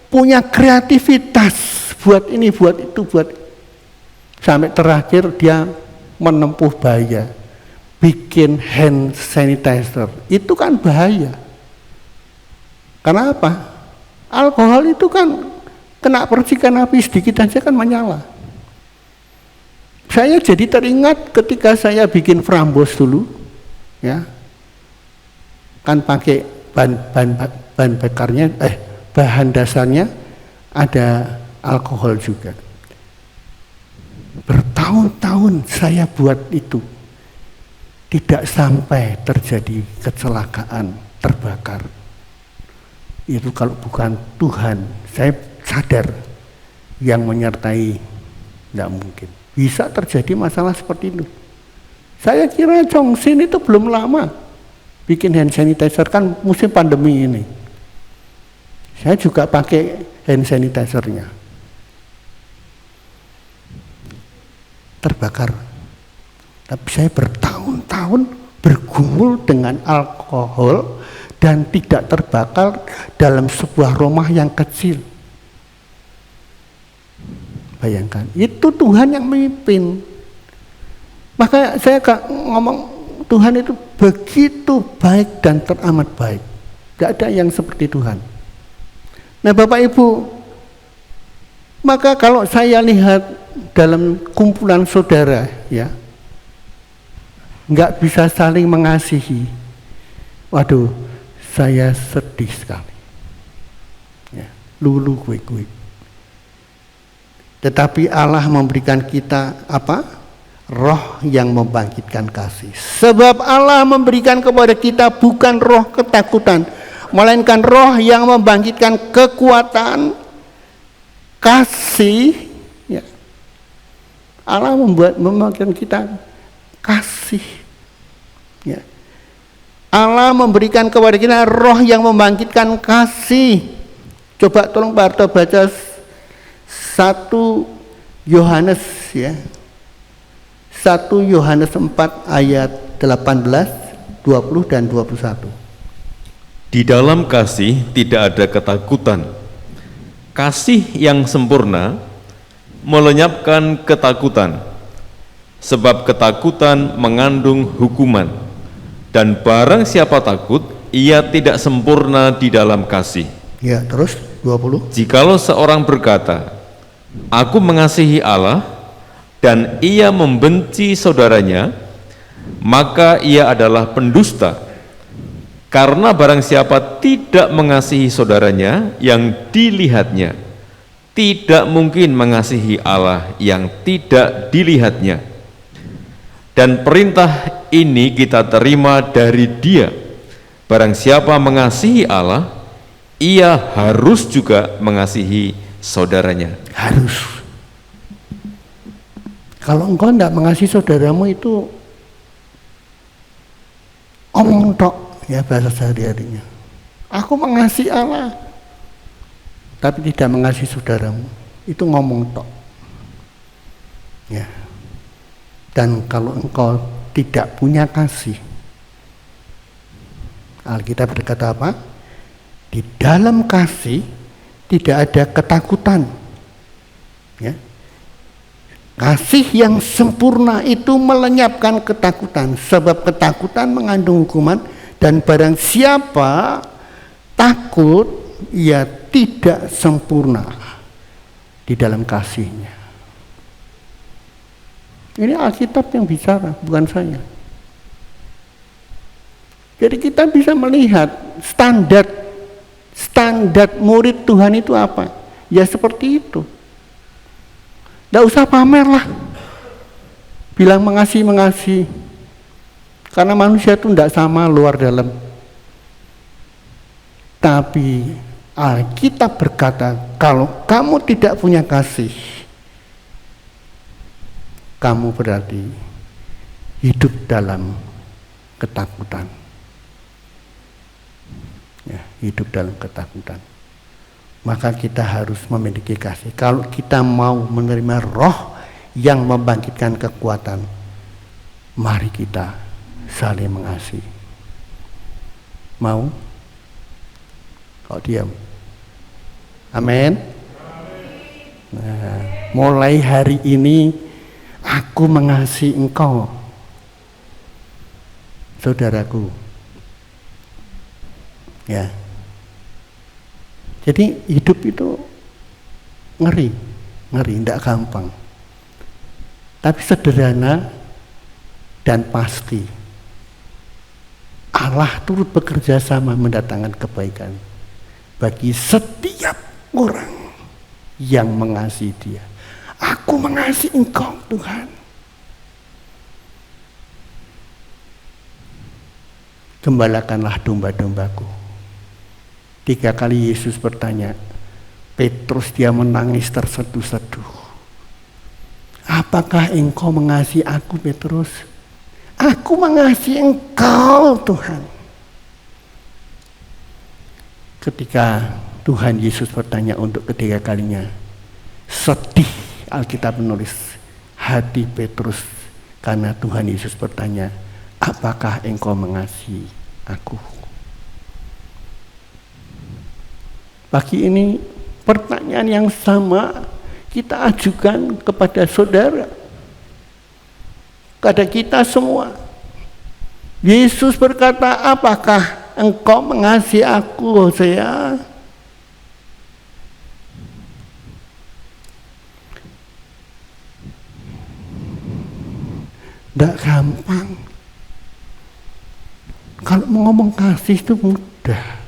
punya kreativitas buat ini, buat itu, buat sampai terakhir dia menempuh bahaya, bikin hand sanitizer. Itu kan bahaya. Kenapa? Alkohol itu kan kena percikan api sedikit aja kan menyala. Saya jadi teringat ketika saya bikin frambos dulu, ya, kan pakai bahan bakarnya, bahan dasarnya ada alkohol juga. Bertahun-tahun saya buat itu, tidak sampai terjadi kecelakaan, terbakar. Itu kalau bukan Tuhan, saya sadar yang menyertai, tidak mungkin. Bisa terjadi masalah seperti itu. Saya kira Chong Sin itu belum lama bikin hand sanitizer, kan musim pandemi ini. Saya juga pakai hand sanitizernya. Terbakar. Tapi saya bertahun-tahun bergumul dengan alkohol dan tidak terbakar dalam sebuah rumah yang kecil. Bayangkan, itu Tuhan yang memimpin. Maka saya ngomong, Tuhan itu begitu baik dan teramat baik. Tidak ada yang seperti Tuhan. Nah Bapak Ibu, maka kalau saya lihat dalam kumpulan saudara, ya, nggak bisa saling mengasihi, waduh, saya sedih sekali. Ya, lulu kue-kue. Tetapi Allah memberikan kita apa? Roh yang membangkitkan kasih. Sebab Allah memberikan kepada kita bukan roh ketakutan, melainkan roh yang membangkitkan kekuatan, kasih. Ya. Allah membangkitkan kita kasih. Ya. Allah memberikan kepada kita roh yang membangkitkan kasih. Coba tolong Pak Arto baca 1 Yohanes, ya. 1 Yohanes 4 ayat 18, 20 dan 21. Di dalam kasih tidak ada ketakutan. Kasih yang sempurna melenyapkan ketakutan, sebab ketakutan mengandung hukuman. Dan barang siapa takut, ia tidak sempurna di dalam kasih. Ya, terus 20. Jikalau seorang berkata, aku mengasihi Allah, dan ia membenci saudaranya, maka ia adalah pendusta. Karena barang siapa tidak mengasihi saudaranya yang dilihatnya, tidak mungkin mengasihi Allah yang tidak dilihatnya. Dan perintah ini kita terima dari Dia, barang siapa mengasihi Allah, ia harus juga mengasihi saudaranya. Harus. Kalau engkau tidak mengasihi saudaramu itu omong tok, ya, bahasa sehari-harinya. Aku mengasihi Allah, tapi tidak mengasihi saudaramu, itu ngomong tok. Ya. Dan kalau engkau tidak punya kasih, Alkitab berkata apa? Di dalam kasih tidak ada ketakutan. Ya. Kasih yang sempurna itu melenyapkan ketakutan, sebab ketakutan mengandung hukuman, dan barang siapa takut, ia tidak sempurna di dalam kasihnya. Ini Alkitab yang bicara, bukan saya. Jadi kita bisa melihat standar murid Tuhan itu apa? Ya seperti itu. Tidak usah pamer lah, bilang mengasihi. Karena manusia itu tidak sama luar dalam. Tapi Alkitab berkata, kalau kamu tidak punya kasih, kamu berarti hidup dalam ketakutan. Ya, hidup dalam ketakutan. Maka kita harus memiliki kasih. Kalau kita mau menerima roh yang membangkitkan kekuatan, mari kita saling mengasihi. Mau? Kok diam? Amin. Nah, mulai hari ini aku mengasihi engkau, saudaraku. Ya. Jadi hidup itu ngeri, tidak gampang. Tapi sederhana dan pasti. Allah turut bekerja sama mendatangkan kebaikan bagi setiap orang yang mengasihi Dia. Aku mengasihi engkau, Tuhan. Gembalakanlah domba-dombaku. 3 kali Yesus bertanya, Petrus dia menangis terseduh-seduh. Apakah engkau mengasihi aku, Petrus? Aku mengasihi engkau, Tuhan. Ketika Tuhan Yesus bertanya untuk ketiga kalinya, sedih Alkitab menulis hati Petrus karena Tuhan Yesus bertanya, apakah engkau mengasihi aku? Pagi ini pertanyaan yang sama kita ajukan kepada saudara, kepada kita semua. Yesus berkata, apakah engkau mengasihi aku, Hosea? Tidak gampang. Kalau mau ngomong kasih itu mudah.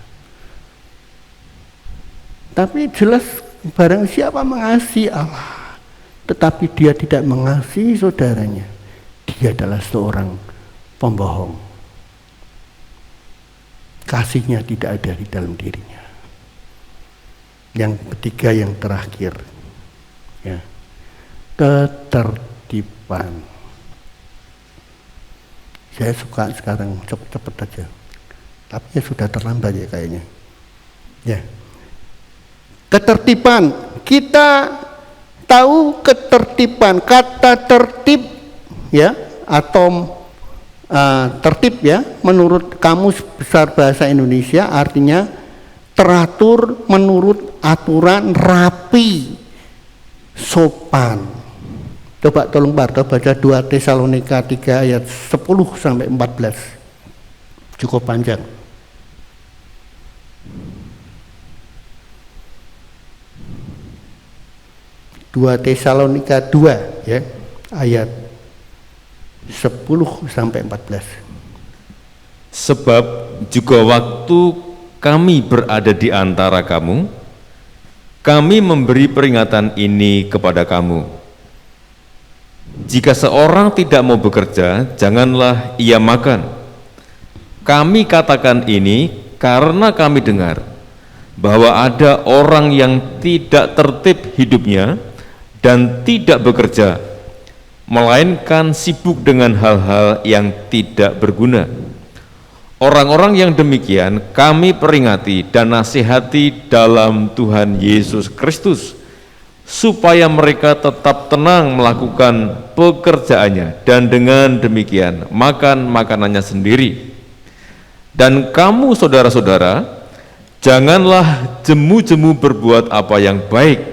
Tapi jelas barang siapa mengasihi Allah, tetapi dia tidak mengasihi saudaranya, dia adalah seorang pembohong. Kasihnya tidak ada di dalam dirinya. Yang ketiga, yang terakhir, ya, ketertiban. Saya suka sekarang cepet-cepet aja, tapi ya sudah terlambat ya kayaknya. Ya. Ketertiban, kita tahu ketertiban, kata tertib ya, atau tertib ya, menurut Kamus Besar Bahasa Indonesia artinya teratur menurut aturan, rapi, sopan. Coba tolong Barto baca 2 Tesalonika 3 ayat 10 sampai 14. Cukup panjang. 2 Tesalonika 2 ya, ayat 10 sampai 14. Sebab juga waktu kami berada di antara kamu, kami memberi peringatan ini kepada kamu. Jika seorang tidak mau bekerja, janganlah ia makan. Kami katakan ini karena kami dengar bahwa ada orang yang tidak tertib hidupnya dan tidak bekerja, melainkan sibuk dengan hal-hal yang tidak berguna. Orang-orang yang demikian kami peringati dan nasihati dalam Tuhan Yesus Kristus, supaya mereka tetap tenang melakukan pekerjaannya dan dengan demikian makan makanannya sendiri. Dan kamu saudara-saudara, janganlah jemu-jemu berbuat apa yang baik,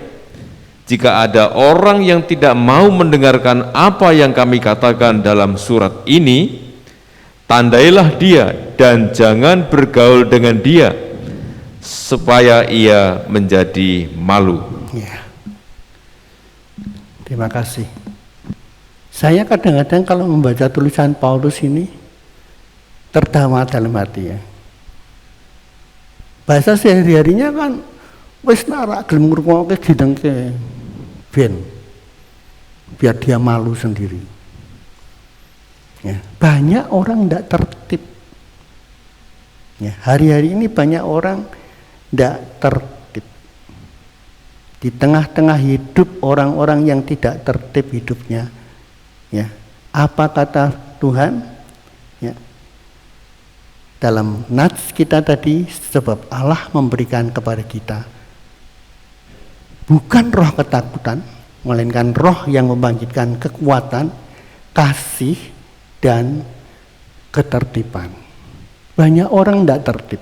Jika ada orang yang tidak mau mendengarkan apa yang kami katakan dalam surat ini, tandailah dia dan jangan bergaul dengan dia, supaya ia menjadi malu. Ya. Terima kasih. Saya kadang-kadang kalau membaca tulisan Paulus ini tertawa dalam hati ya. Bahasa sehari-harinya kan wis narak gelem ngrungokke didengke ben biar dia malu sendiri. Ya, banyak orang tidak tertib. Ya, hari-hari ini banyak orang tidak tertib. Di tengah-tengah hidup orang-orang yang tidak tertib hidupnya, ya, apa kata Tuhan? Ya, dalam nats kita tadi, sebab Allah memberikan kepada kita bukan roh ketakutan, melainkan roh yang membangkitkan kekuatan, kasih, dan ketertiban. Banyak orang tidak tertib.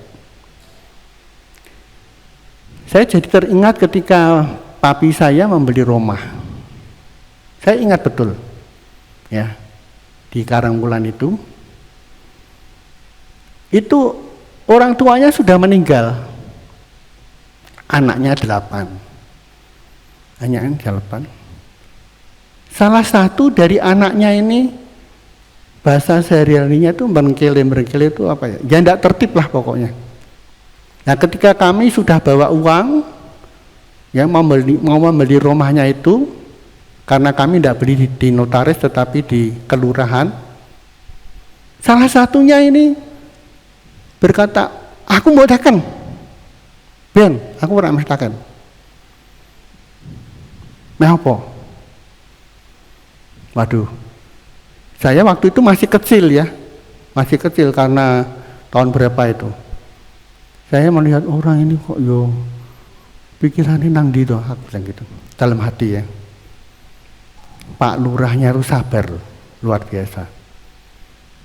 Saya jadi teringat ketika papi saya membeli rumah. Saya ingat betul, ya, di Karangwulan itu orang tuanya sudah meninggal, anaknya 8. Salah satu dari anaknya ini bahasa sehari-harinya itu merengkele itu apa ya? Ya tidak tertib lah pokoknya. Nah, ketika kami sudah bawa uang yang mau membeli rumahnya itu, karena kami tidak beli di notaris tetapi di kelurahan, salah satunya ini berkata, aku mau teken, Ben, aku pernah teken. Apa? Waduh, saya waktu itu masih kecil ya, masih kecil karena tahun berapa itu. Saya melihat orang ini kok pikirannya nang di tuh, aku bilang gitu, dalam hati ya. Pak Lurahnya harus sabar, luar biasa.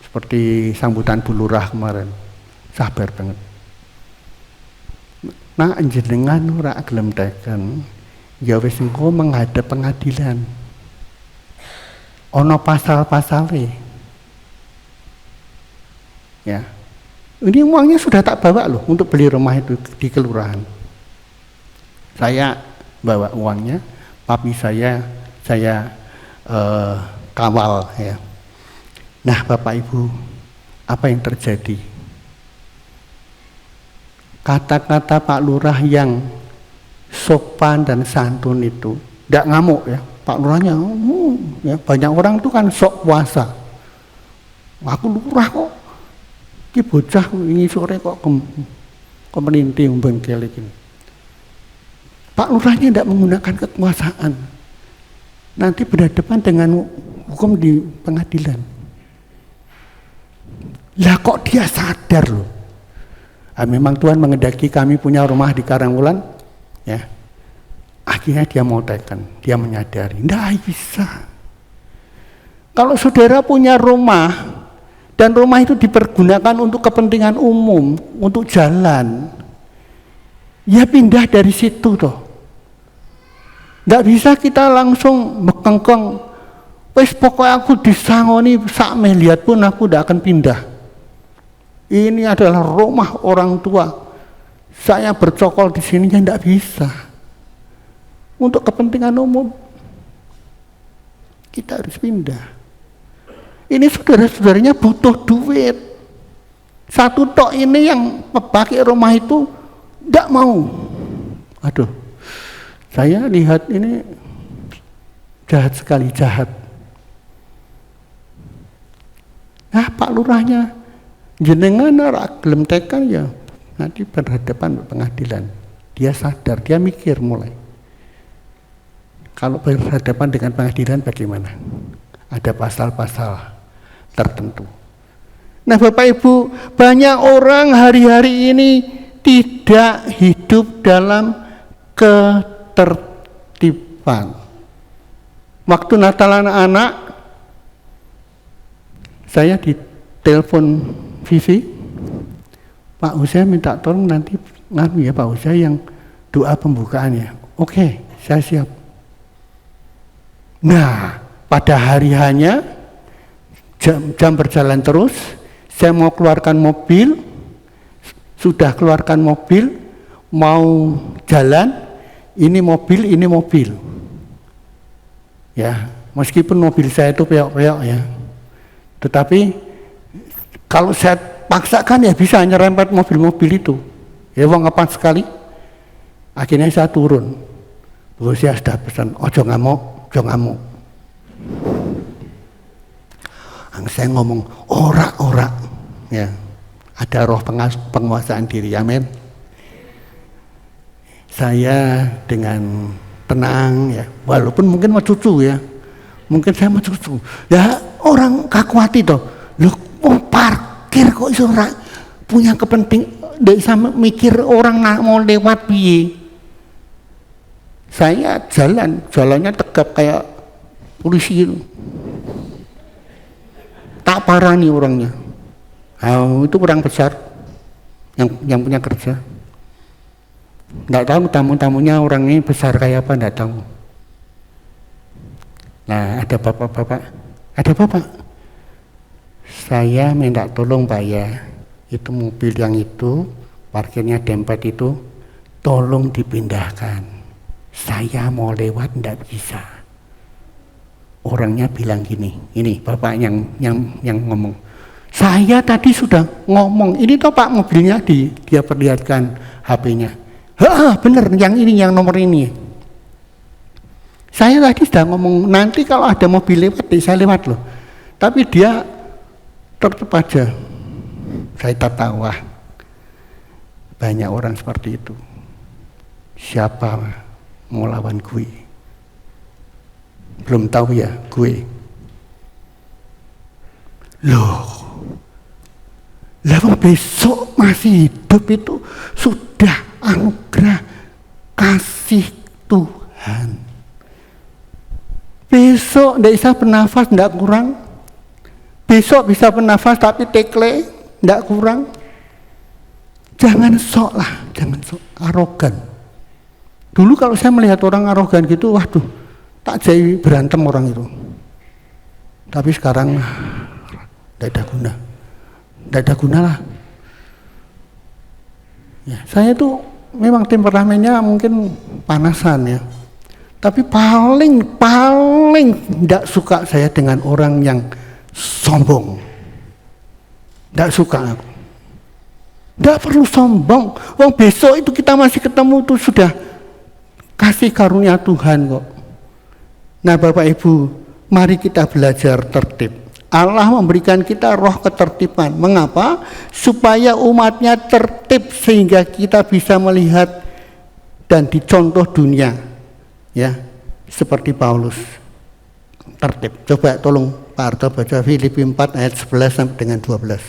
Seperti sambutan Bu Lurah kemarin, sabar banget. Nah, jenengan ora gelem teken, ya wis engko menghadap pengadilan. Ono pasal-pasale. Ya. Ini uangnya sudah tak bawa loh untuk beli rumah itu di kelurahan. Saya bawa uangnya, papi saya kawal ya. Nah, Bapak Ibu, apa yang terjadi? Kata-kata Pak Lurah yang sopan dan santun itu tidak ngamuk ya. Pak Lurahnya ya, banyak orang itu kan sok puasa. Aku lurah kok, ki bocah ini sore kok kemeninting bengkel ini. Pak Lurahnya tidak menggunakan kekuasaan. Nanti berhadapan dengan hukum di pengadilan. Lah kok dia sadar loh. Memang Tuhan mengendaki kami punya rumah di Karangwulan, ya. Akhirnya dia mau teken, dia menyadari, nggak bisa. Kalau saudara punya rumah dan rumah itu dipergunakan untuk kepentingan umum, untuk jalan, ya pindah dari situ toh. Nggak bisa kita langsung bekengkeng, wes pokoknya aku disangoni sak melihat pun aku tidak akan pindah. Ini adalah rumah orang tua. Saya bercokol di sini ya tidak bisa. Untuk kepentingan umum kita harus pindah. Ini saudara-saudaranya butuh duit. Satu tok ini yang pakai rumah itu tidak mau. Aduh, saya lihat ini jahat sekali, jahat. Nah, Pak Lurahnya jenengan ora gelem tekan ya nanti berhadapan pengadilan. Dia sadar, dia mikir mulai. Kalau berhadapan dengan pengadilan bagaimana? Ada pasal-pasal tertentu. Nah, Bapak Ibu, banyak orang hari-hari ini tidak hidup dalam ketertiban. Waktu Natal anak-anak, saya ditelepon Vivi, Pak Hussein minta tolong nanti ya Pak Hussein yang doa pembukaannya. Oke, saya siap. Nah, pada hari hanya jam berjalan terus, saya mau keluarkan mobil, sudah keluarkan mobil, mau jalan, ini mobil. Ya, meskipun mobil saya itu peok-peok ya. Tetapi kalau saya paksakan ya bisa nyerempet mobil-mobil itu. Ya wong apa sekali. Akhirnya saya turun. Terus saya sudah pesan, ojo ngamuk. Saya ngomong ora. Ya. Ada roh penguasaan diri, amin. Saya dengan tenang ya, walaupun mungkin mau cucu ya. Mungkin saya mau cucu. Ya orang kakuati toh. Loh, parkir kok iso ora punya kepentingan, ndak sama mikir orang mau lewat piye. Saya jalannya tegap kayak polisi itu. Tak parani orangnya. Itu orang besar yang punya kerja. Nggak tahu tamu-tamunya orangnya besar kayak apa, nggak tahu. Nah, ada bapak. Saya minta tolong Pak ya, itu mobil yang itu, parkirnya dempet itu, tolong dipindahkan. Saya mau lewat nggak bisa. Orangnya bilang gini, ini bapak yang ngomong. Saya tadi sudah ngomong, ini toh Pak mobilnya dia perlihatkan HP-nya. Bener, yang nomor ini. Saya tadi sudah ngomong, nanti kalau ada mobil lewat, saya lewat loh. Tapi dia tetap aja. Saya tertawa. Banyak orang seperti itu. Siapa mau lawan gue? Belum tahu ya gue. Loh, lalu besok masih hidup itu sudah anugerah kasih Tuhan. Besok tidak bisa bernafas, tidak kurang. Besok bisa bernafas tapi tekle, tidak kurang. Jangan sok lah, jangan sok arogan. Dulu kalau saya melihat orang arogan gitu, waduh, tak jadi berantem orang itu. Tapi sekarang tidak ada guna lah. Ya, saya tuh memang temperamennya mungkin panasan ya. Tapi paling tidak suka saya dengan orang yang sombong. Tidak suka aku. Tidak perlu sombong. Wong besok itu kita masih ketemu tuh sudah kasih karunia Tuhan kok. Nah Bapak Ibu, mari kita belajar tertib. Allah memberikan kita roh ketertiban. Mengapa? Supaya umatnya tertib sehingga kita bisa melihat dan dicontoh dunia. Ya, seperti Paulus. Tertib. Coba tolong Pak Arto baca Filipi 4 ayat 11 sampai dengan 12.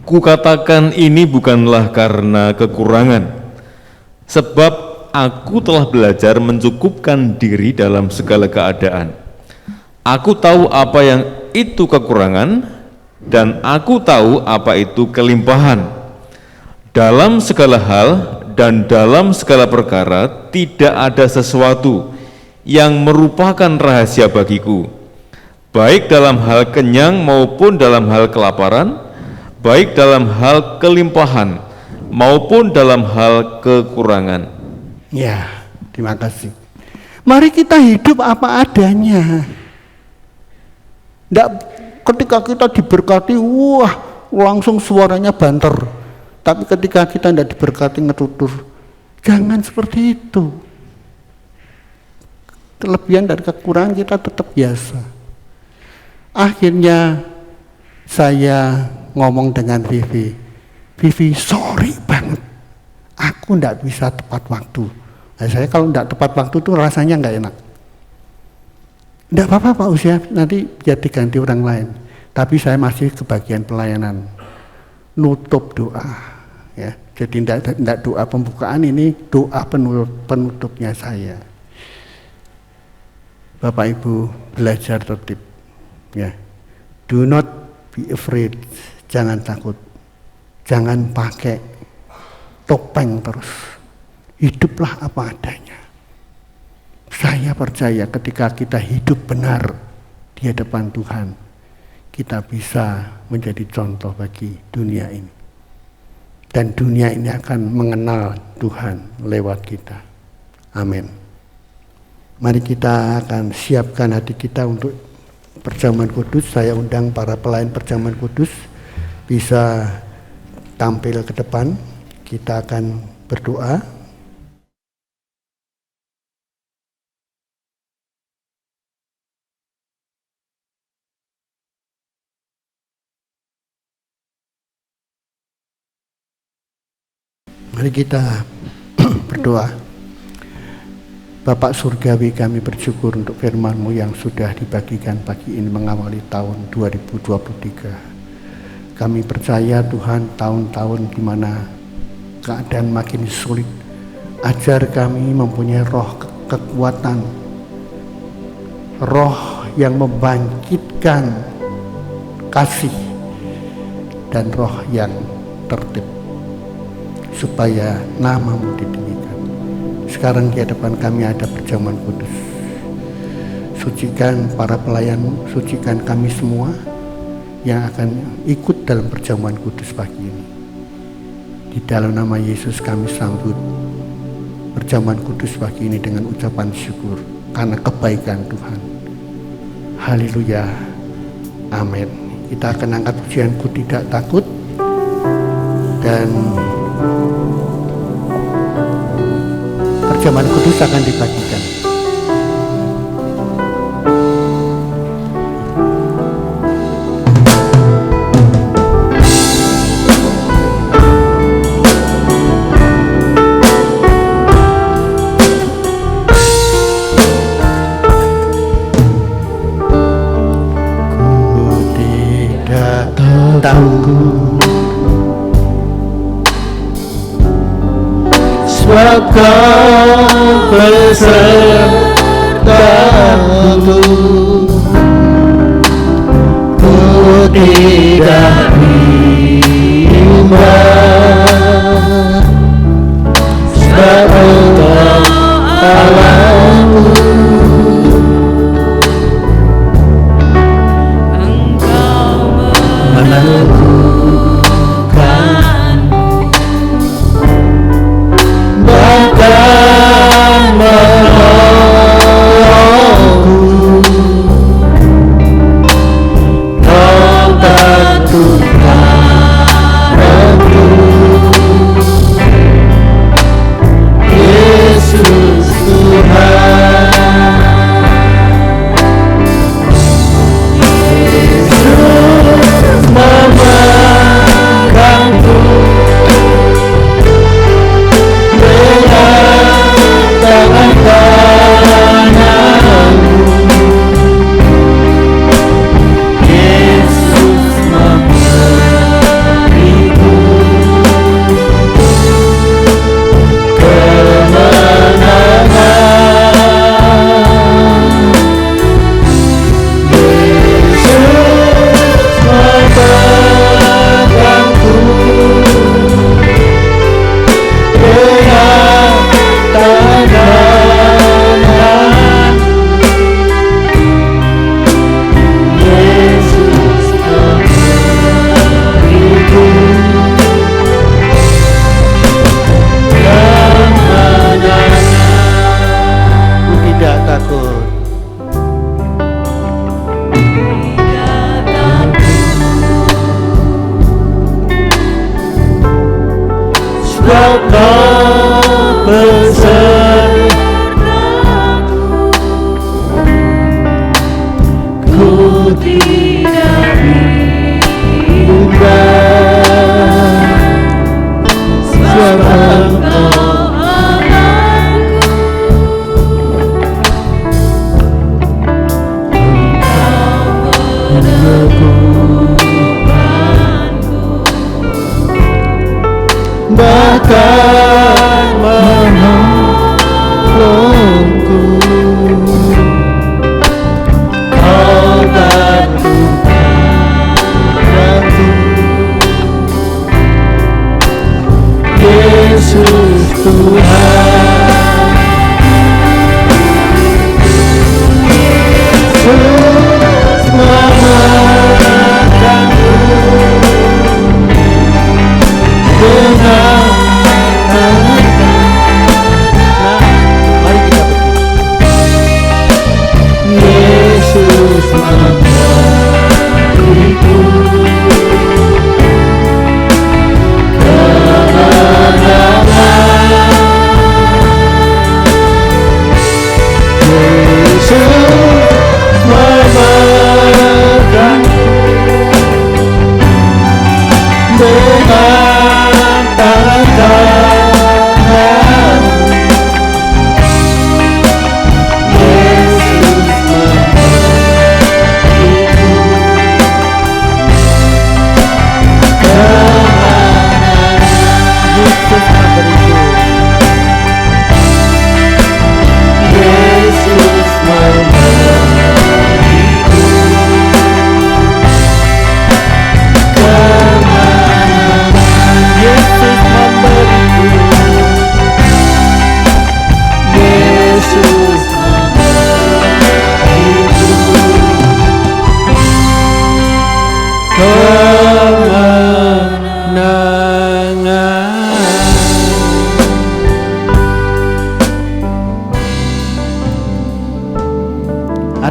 Kukatakan ini bukanlah karena kekurangan, sebab aku telah belajar mencukupkan diri dalam segala keadaan. Aku tahu apa yang itu kekurangan, dan aku tahu apa itu kelimpahan. Dalam segala hal dan dalam segala perkara tidak ada sesuatu yang merupakan rahasia bagiku, baik dalam hal kenyang maupun dalam hal kelaparan, baik dalam hal kelimpahan maupun dalam hal kekurangan. Ya, terima kasih. Mari kita hidup apa adanya. Nggak, ketika kita diberkati, wah langsung suaranya banter. Tapi ketika kita tidak diberkati ngetutur, jangan seperti itu. Kelebihan dan kekurangan kita tetap biasa. Akhirnya saya ngomong dengan Vivi, sorry banget, aku tidak bisa tepat waktu. Nah, saya kalau tidak tepat waktu itu rasanya nggak enak. Tidak apa-apa Pak Usia, nanti biar diganti orang lain. Tapi saya masih kebagian pelayanan, nutup doa. Ya, jadi tidak doa pembukaan, ini doa penutupnya saya. Bapak Ibu belajar tertib. Ya, do not be afraid, jangan takut, jangan pakai topeng terus. Hiduplah apa adanya. Saya percaya ketika kita hidup benar di hadapan Tuhan, kita bisa menjadi contoh bagi dunia ini. Dan dunia ini akan mengenal Tuhan lewat kita. Amin. Mari kita akan siapkan hati kita untuk perjamuan kudus. Saya undang para pelayan perjamuan kudus bisa tampil ke depan. Kita akan berdoa. Mari kita berdoa. Bapak Surgawi, kami bersyukur untuk firman-Mu yang sudah dibagikan pagi ini mengawali tahun 2023. Kami percaya Tuhan, tahun-tahun di mana keadaan makin sulit, ajar kami mempunyai roh kekuatan, roh yang membangkitkan kasih, dan roh yang tertib, supaya nama-Mu ditinggikan. Sekarang di hadapan kami ada perjamuan kudus. Sucikan para pelayan-Mu, sucikan kami semua yang akan ikut dalam perjamuan kudus pagi ini. Di dalam nama Yesus kami sambut perjamuan kudus pagi ini dengan ucapan syukur karena kebaikan Tuhan. Haleluya. Amin. Kita akan angkat pujianku tidak takut, dan perjamuan kudus akan dibagikan. Ku tidak takut, sebab Kau besertaku. Ku tidak bimbang, sebab Engkau Allahku. Engkau meneguhkanku, bahkan menolongku. Kau teguhkan aku, Yesus Tuhan. Yesus memegangku tangan kananmu. Yesus memberiku kemenangan. Yesus memegangku dengan tangan. Yesus memberiku kemenangan. Ku tidak takut, sebab Kau besertaku. Ku tidak bimbang, sebab Engkau Allahku. Engkau meneguhkanku, bahkan menolongku. Kau teguhkan aku, Yesus Tuhan. Mari kita berdiri. Yesus memberiku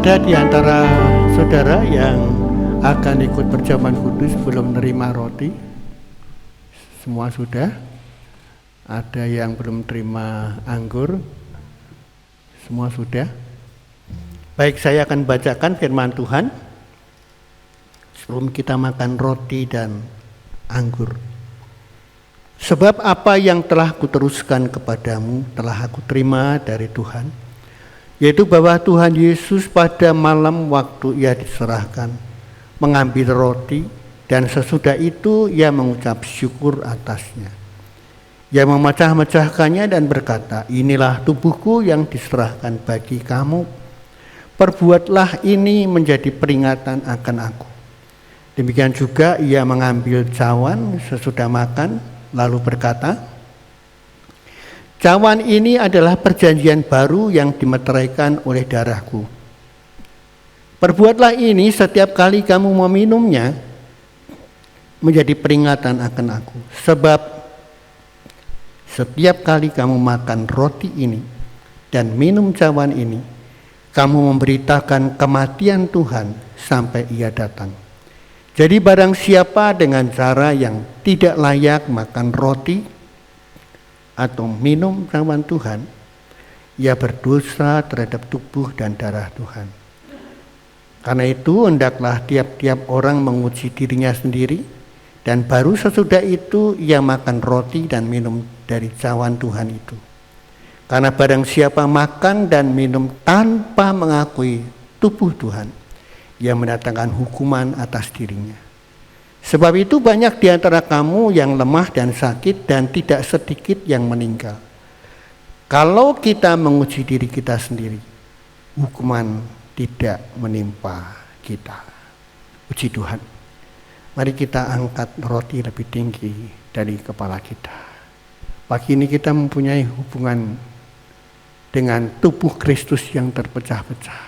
Ada di antara saudara yang akan ikut perjamuan kudus belum nerima roti? Semua sudah? Ada yang belum terima anggur? Semua sudah? Baik, saya akan bacakan firman Tuhan sebelum kita makan roti dan anggur. Sebab apa yang telah kuteruskan kepadamu telah aku terima dari Tuhan, yaitu bahwa Tuhan Yesus pada malam waktu ia diserahkan mengambil roti, dan sesudah itu ia mengucap syukur atasnya. Ia memecah-mecahkannya dan berkata, inilah tubuhku yang diserahkan bagi kamu. Perbuatlah ini menjadi peringatan akan aku. Demikian juga ia mengambil cawan sesudah makan, lalu berkata, cawan ini adalah perjanjian baru yang dimeteraikan oleh darahku. Perbuatlah ini setiap kali kamu meminumnya menjadi peringatan akan aku. Sebab setiap kali kamu makan roti ini dan minum cawan ini, kamu memberitakan kematian Tuhan sampai ia datang. Jadi barang siapa dengan cara yang tidak layak makan roti atau minum cawan Tuhan, ia berdosa terhadap tubuh dan darah Tuhan. Karena itu hendaklah tiap-tiap orang menguji dirinya sendiri, dan baru sesudah itu ia makan roti dan minum dari cawan Tuhan itu. Karena barang siapa makan dan minum tanpa mengakui tubuh Tuhan, ia mendatangkan hukuman atas dirinya. Sebab itu banyak di antara kamu yang lemah dan sakit, dan tidak sedikit yang meninggal. Kalau kita menguji diri kita sendiri, hukuman tidak menimpa kita. Puji Tuhan. Mari kita angkat roti lebih tinggi dari kepala kita. Pagi ini kita mempunyai hubungan dengan tubuh Kristus yang terpecah-pecah.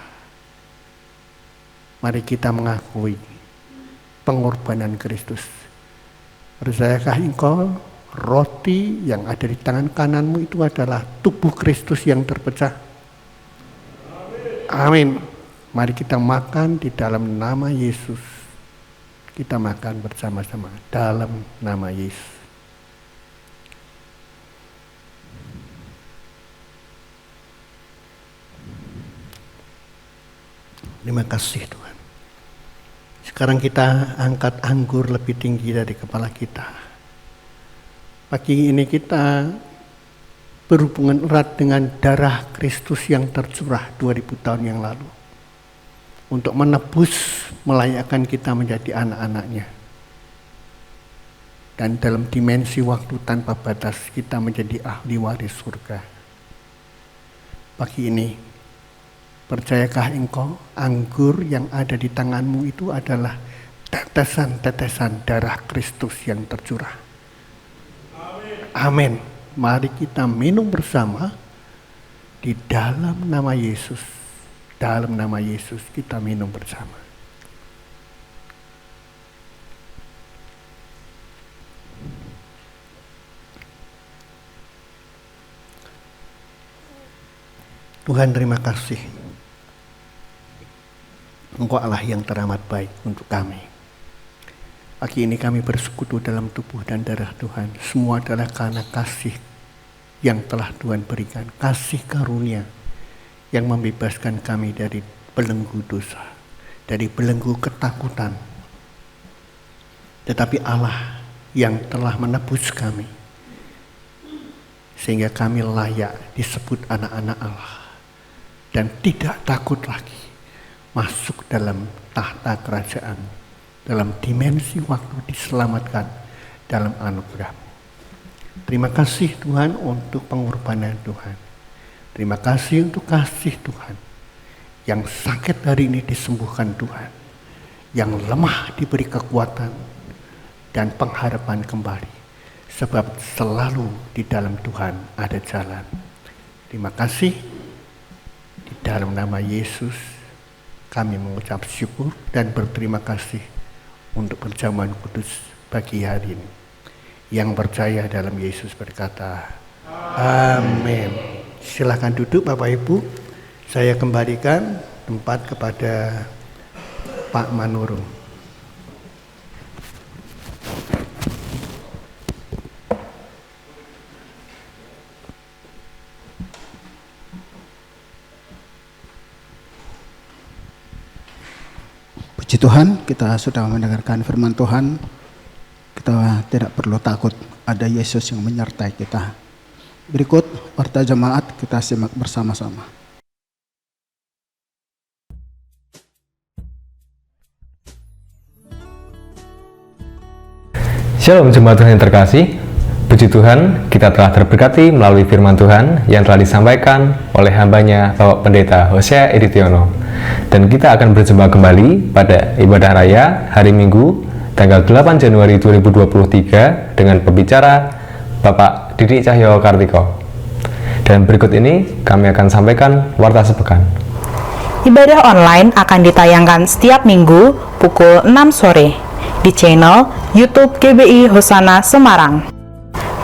Mari kita mengakui pengorbanan Kristus. Percayakah engkau roti yang ada di tangan kananmu itu adalah tubuh Kristus yang terpecah? Amin. Mari kita makan di dalam nama Yesus. Kita makan bersama-sama dalam nama Yesus. Terima kasih Tuhan. Sekarang kita angkat anggur lebih tinggi dari kepala kita. Pagi ini kita berhubungan erat dengan darah Kristus yang tercurah 2000 tahun yang lalu. Untuk menebus, melayakkan kita menjadi anak-anaknya. Dan dalam dimensi waktu tanpa batas kita menjadi ahli waris surga. Pagi ini, percayakah engkau anggur yang ada di tanganmu itu adalah tetesan-tetesan darah Kristus yang tercurah? Amin. Mari kita minum bersama di dalam nama Yesus. Dalam nama Yesus kita minum bersama. Tuhan, terima kasih. Engkau Allah yang teramat baik untuk kami. Pagi ini kami bersekutu dalam tubuh dan darah Tuhan. Semua adalah karena kasih yang telah Tuhan berikan. Kasih karunia yang membebaskan kami dari belenggu dosa, dari belenggu ketakutan. Tetapi Allah yang telah menebus kami, sehingga kami layak disebut anak-anak Allah. Dan tidak takut lagi masuk dalam tahta kerajaan, dalam dimensi waktu diselamatkan dalam anugerah-Mu. Terima kasih Tuhan untuk pengorbanan Tuhan. Terima kasih untuk kasih Tuhan. Yang sakit hari ini disembuhkan Tuhan. Yang lemah diberi kekuatan dan pengharapan kembali. Sebab selalu di dalam Tuhan ada jalan. Terima kasih. Di dalam nama Yesus kami mengucap syukur dan berterima kasih untuk perjamuan kudus pagi hari ini. Yang percaya dalam Yesus berkata, amin. Silakan duduk Bapak Ibu. Saya kembalikan tempat kepada Pak Manurung. Puji Tuhan, kita sudah mendengarkan firman Tuhan. Kita tidak perlu takut, ada Yesus yang menyertai kita. Berikut warta jemaat, kita simak bersama-sama. Shalom jemaat Tuhan yang terkasih. Puji Tuhan, kita telah terberkati melalui firman Tuhan yang telah disampaikan oleh hambanya Bapak Pendeta Hosea Editiono. Dan kita akan berjumpa kembali pada ibadah raya hari Minggu tanggal 8 Januari 2023 dengan pembicara Bapak Didi Cahyo Kartiko. Dan berikut ini kami akan sampaikan warta sepekan. Ibadah online akan ditayangkan setiap minggu pukul 6 sore di channel YouTube GBI Hosana Semarang.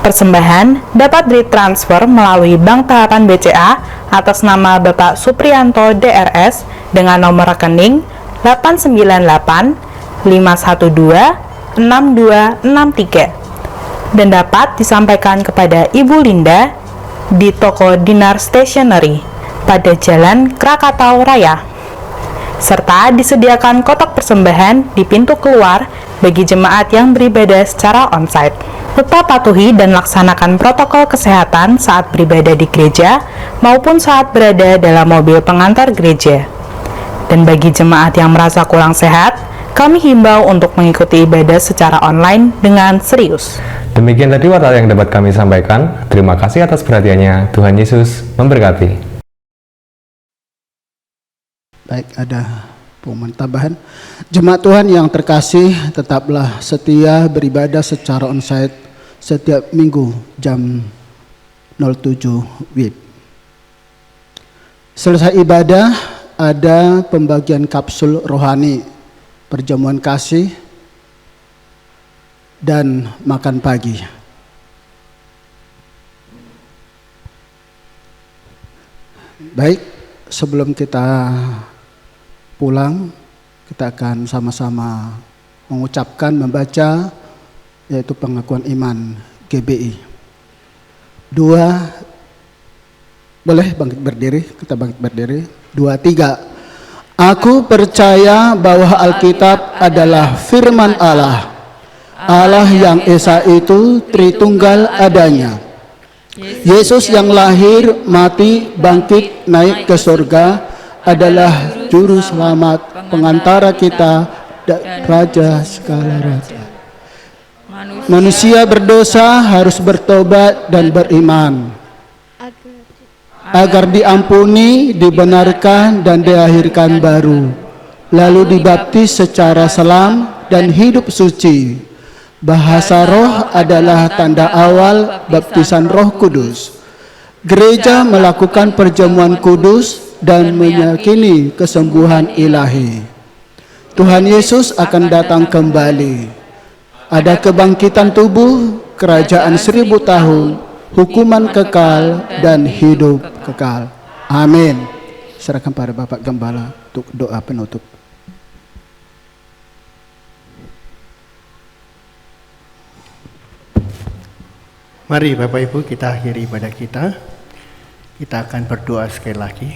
Persembahan dapat ditransfer melalui Bank Tahapan BCA atas nama Bapak Supriyanto DRS dengan nomor rekening 898 512 6263 dan dapat disampaikan kepada Ibu Linda di toko Dinar Stationery pada Jalan Krakatau Raya, serta disediakan kotak persembahan di pintu keluar bagi jemaat yang beribadah secara onsite. Tetap patuhi dan laksanakan protokol kesehatan saat beribadah di gereja maupun saat berada dalam mobil pengantar gereja. Dan bagi jemaat yang merasa kurang sehat, kami himbau untuk mengikuti ibadah secara online dengan serius. Demikian tadi warta yang dapat kami sampaikan. Terima kasih atas perhatiannya. Tuhan Yesus memberkati. Baik, ada pengumuman tambahan. Jemaat Tuhan yang terkasih, tetaplah setia beribadah secara onsite setiap minggu jam 07 WIB. Selesai ibadah, ada pembagian kapsul rohani, perjamuan kasih, dan makan pagi. Baik, sebelum kita pulang, kita akan sama-sama mengucapkan, membaca, yaitu pengakuan iman GBI. Boleh bangkit berdiri, kita bangkit berdiri. 2, 3. Aku percaya bahwa Alkitab adalah firman Allah. Allah yang Esa itu Tritunggal adanya. Yesus yang lahir, mati, bangkit, naik ke surga adalah juru selamat, pengantara kita, Raja segala raja. Manusia berdosa harus bertobat dan beriman agar diampuni, dibenarkan, dan dilahirkan baru, lalu dibaptis secara selam dan hidup suci. Bahasa roh adalah tanda awal baptisan Roh Kudus. Gereja melakukan perjamuan kudus dan meyakini kesembuhan ilahi. Tuhan Yesus akan datang kembali. Ada kebangkitan tubuh, kerajaan 1000 tahun, hukuman kekal, dan hidup kekal. Amin. Serahkan pada Bapak Gembala untuk doa penutup. Mari Bapak Ibu kita akhiri ibadah kita. Kita akan berdoa sekali lagi.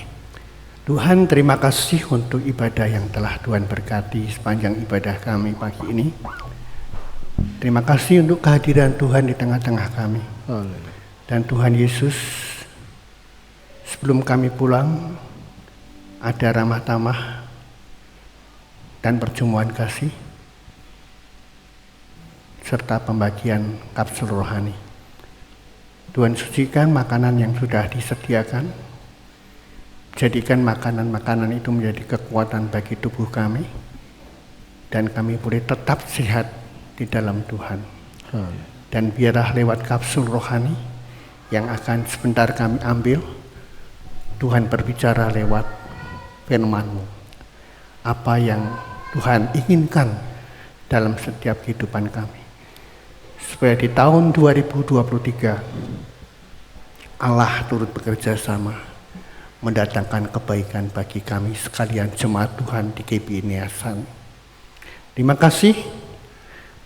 Tuhan, terima kasih untuk ibadah yang telah Tuhan berkati sepanjang ibadah kami pagi ini. Terima kasih untuk kehadiran Tuhan di tengah-tengah kami. Dan Tuhan Yesus, sebelum kami pulang, ada ramah tamah dan perjamuan kasih, serta pembagian kapsul rohani. Tuhan, sucikan makanan yang sudah disediakan, jadikan makanan-makanan itu menjadi kekuatan bagi tubuh kami, dan kami boleh tetap sehat di dalam Tuhan. Dan biarlah lewat kapsul rohani yang akan sebentar kami ambil, Tuhan berbicara lewat firman-Mu. Apa yang Tuhan inginkan dalam setiap kehidupan kami. Supaya di tahun 2023, Allah turut bekerja sama mendatangkan kebaikan bagi kami sekalian jemaat Tuhan di GBI Niasan. Terima kasih.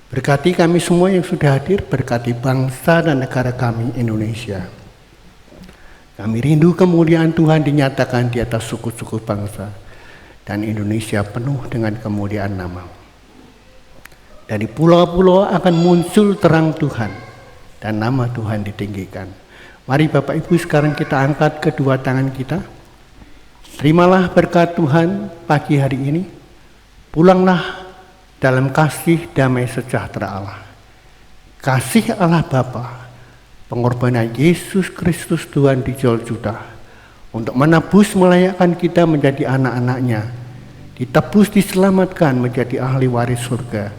Berkati kami semua yang sudah hadir, berkati bangsa dan negara kami Indonesia. Kami rindu kemuliaan Tuhan dinyatakan di atas suku-suku bangsa, dan Indonesia penuh dengan kemuliaan nama. Dari pulau-pulau akan muncul terang Tuhan, dan nama Tuhan ditinggikan. Mari Bapak Ibu sekarang kita angkat kedua tangan kita. Terimalah berkat Tuhan pagi hari ini. Pulanglah dalam kasih damai sejahtera Allah. Kasih Allah Bapa, pengorbanan Yesus Kristus Tuhan dijual juta untuk menebus melayakkan kita menjadi anak-anaknya, ditebus diselamatkan menjadi ahli waris surga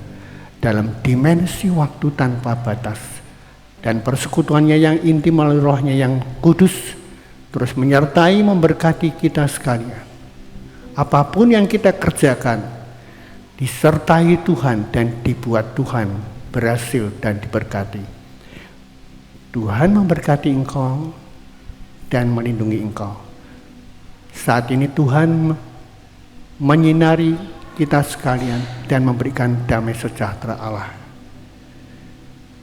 dalam dimensi waktu tanpa batas, dan persekutuannya yang intim melalui rohnya yang kudus terus menyertai memberkati kita sekalian. Apapun yang kita kerjakan disertai Tuhan dan dibuat Tuhan berhasil dan diberkati. Tuhan memberkati engkau dan melindungi engkau. Saat ini Tuhan menyinari kita sekalian dan memberikan damai sejahtera Allah.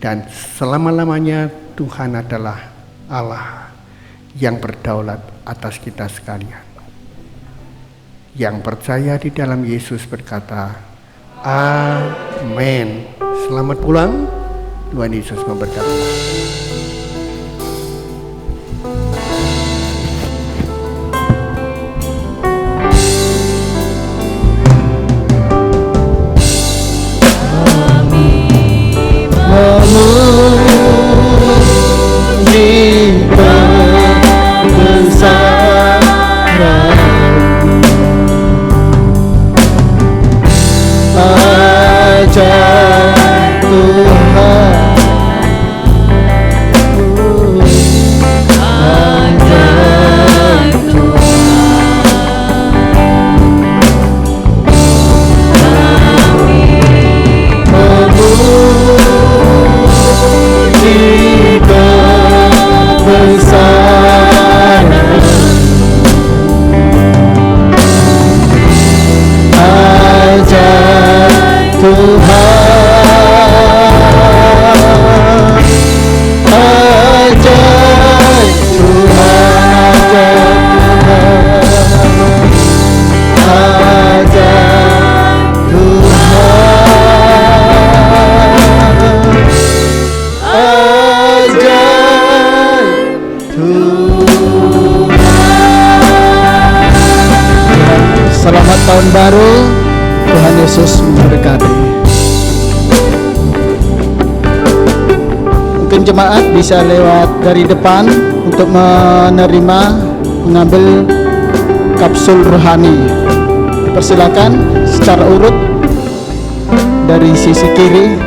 Dan selama-lamanya Tuhan adalah Allah yang berdaulat atas kita sekalian. Yang percaya di dalam Yesus berkata, amin. Selamat pulang, Tuhan Yesus memberkati. Selamat tahun baru, Tuhan Yesus memberkati. Mungkin jemaat bisa lewat dari depan untuk menerima, mengambil kapsul rohani. Dipersilakan secara urut dari sisi kiri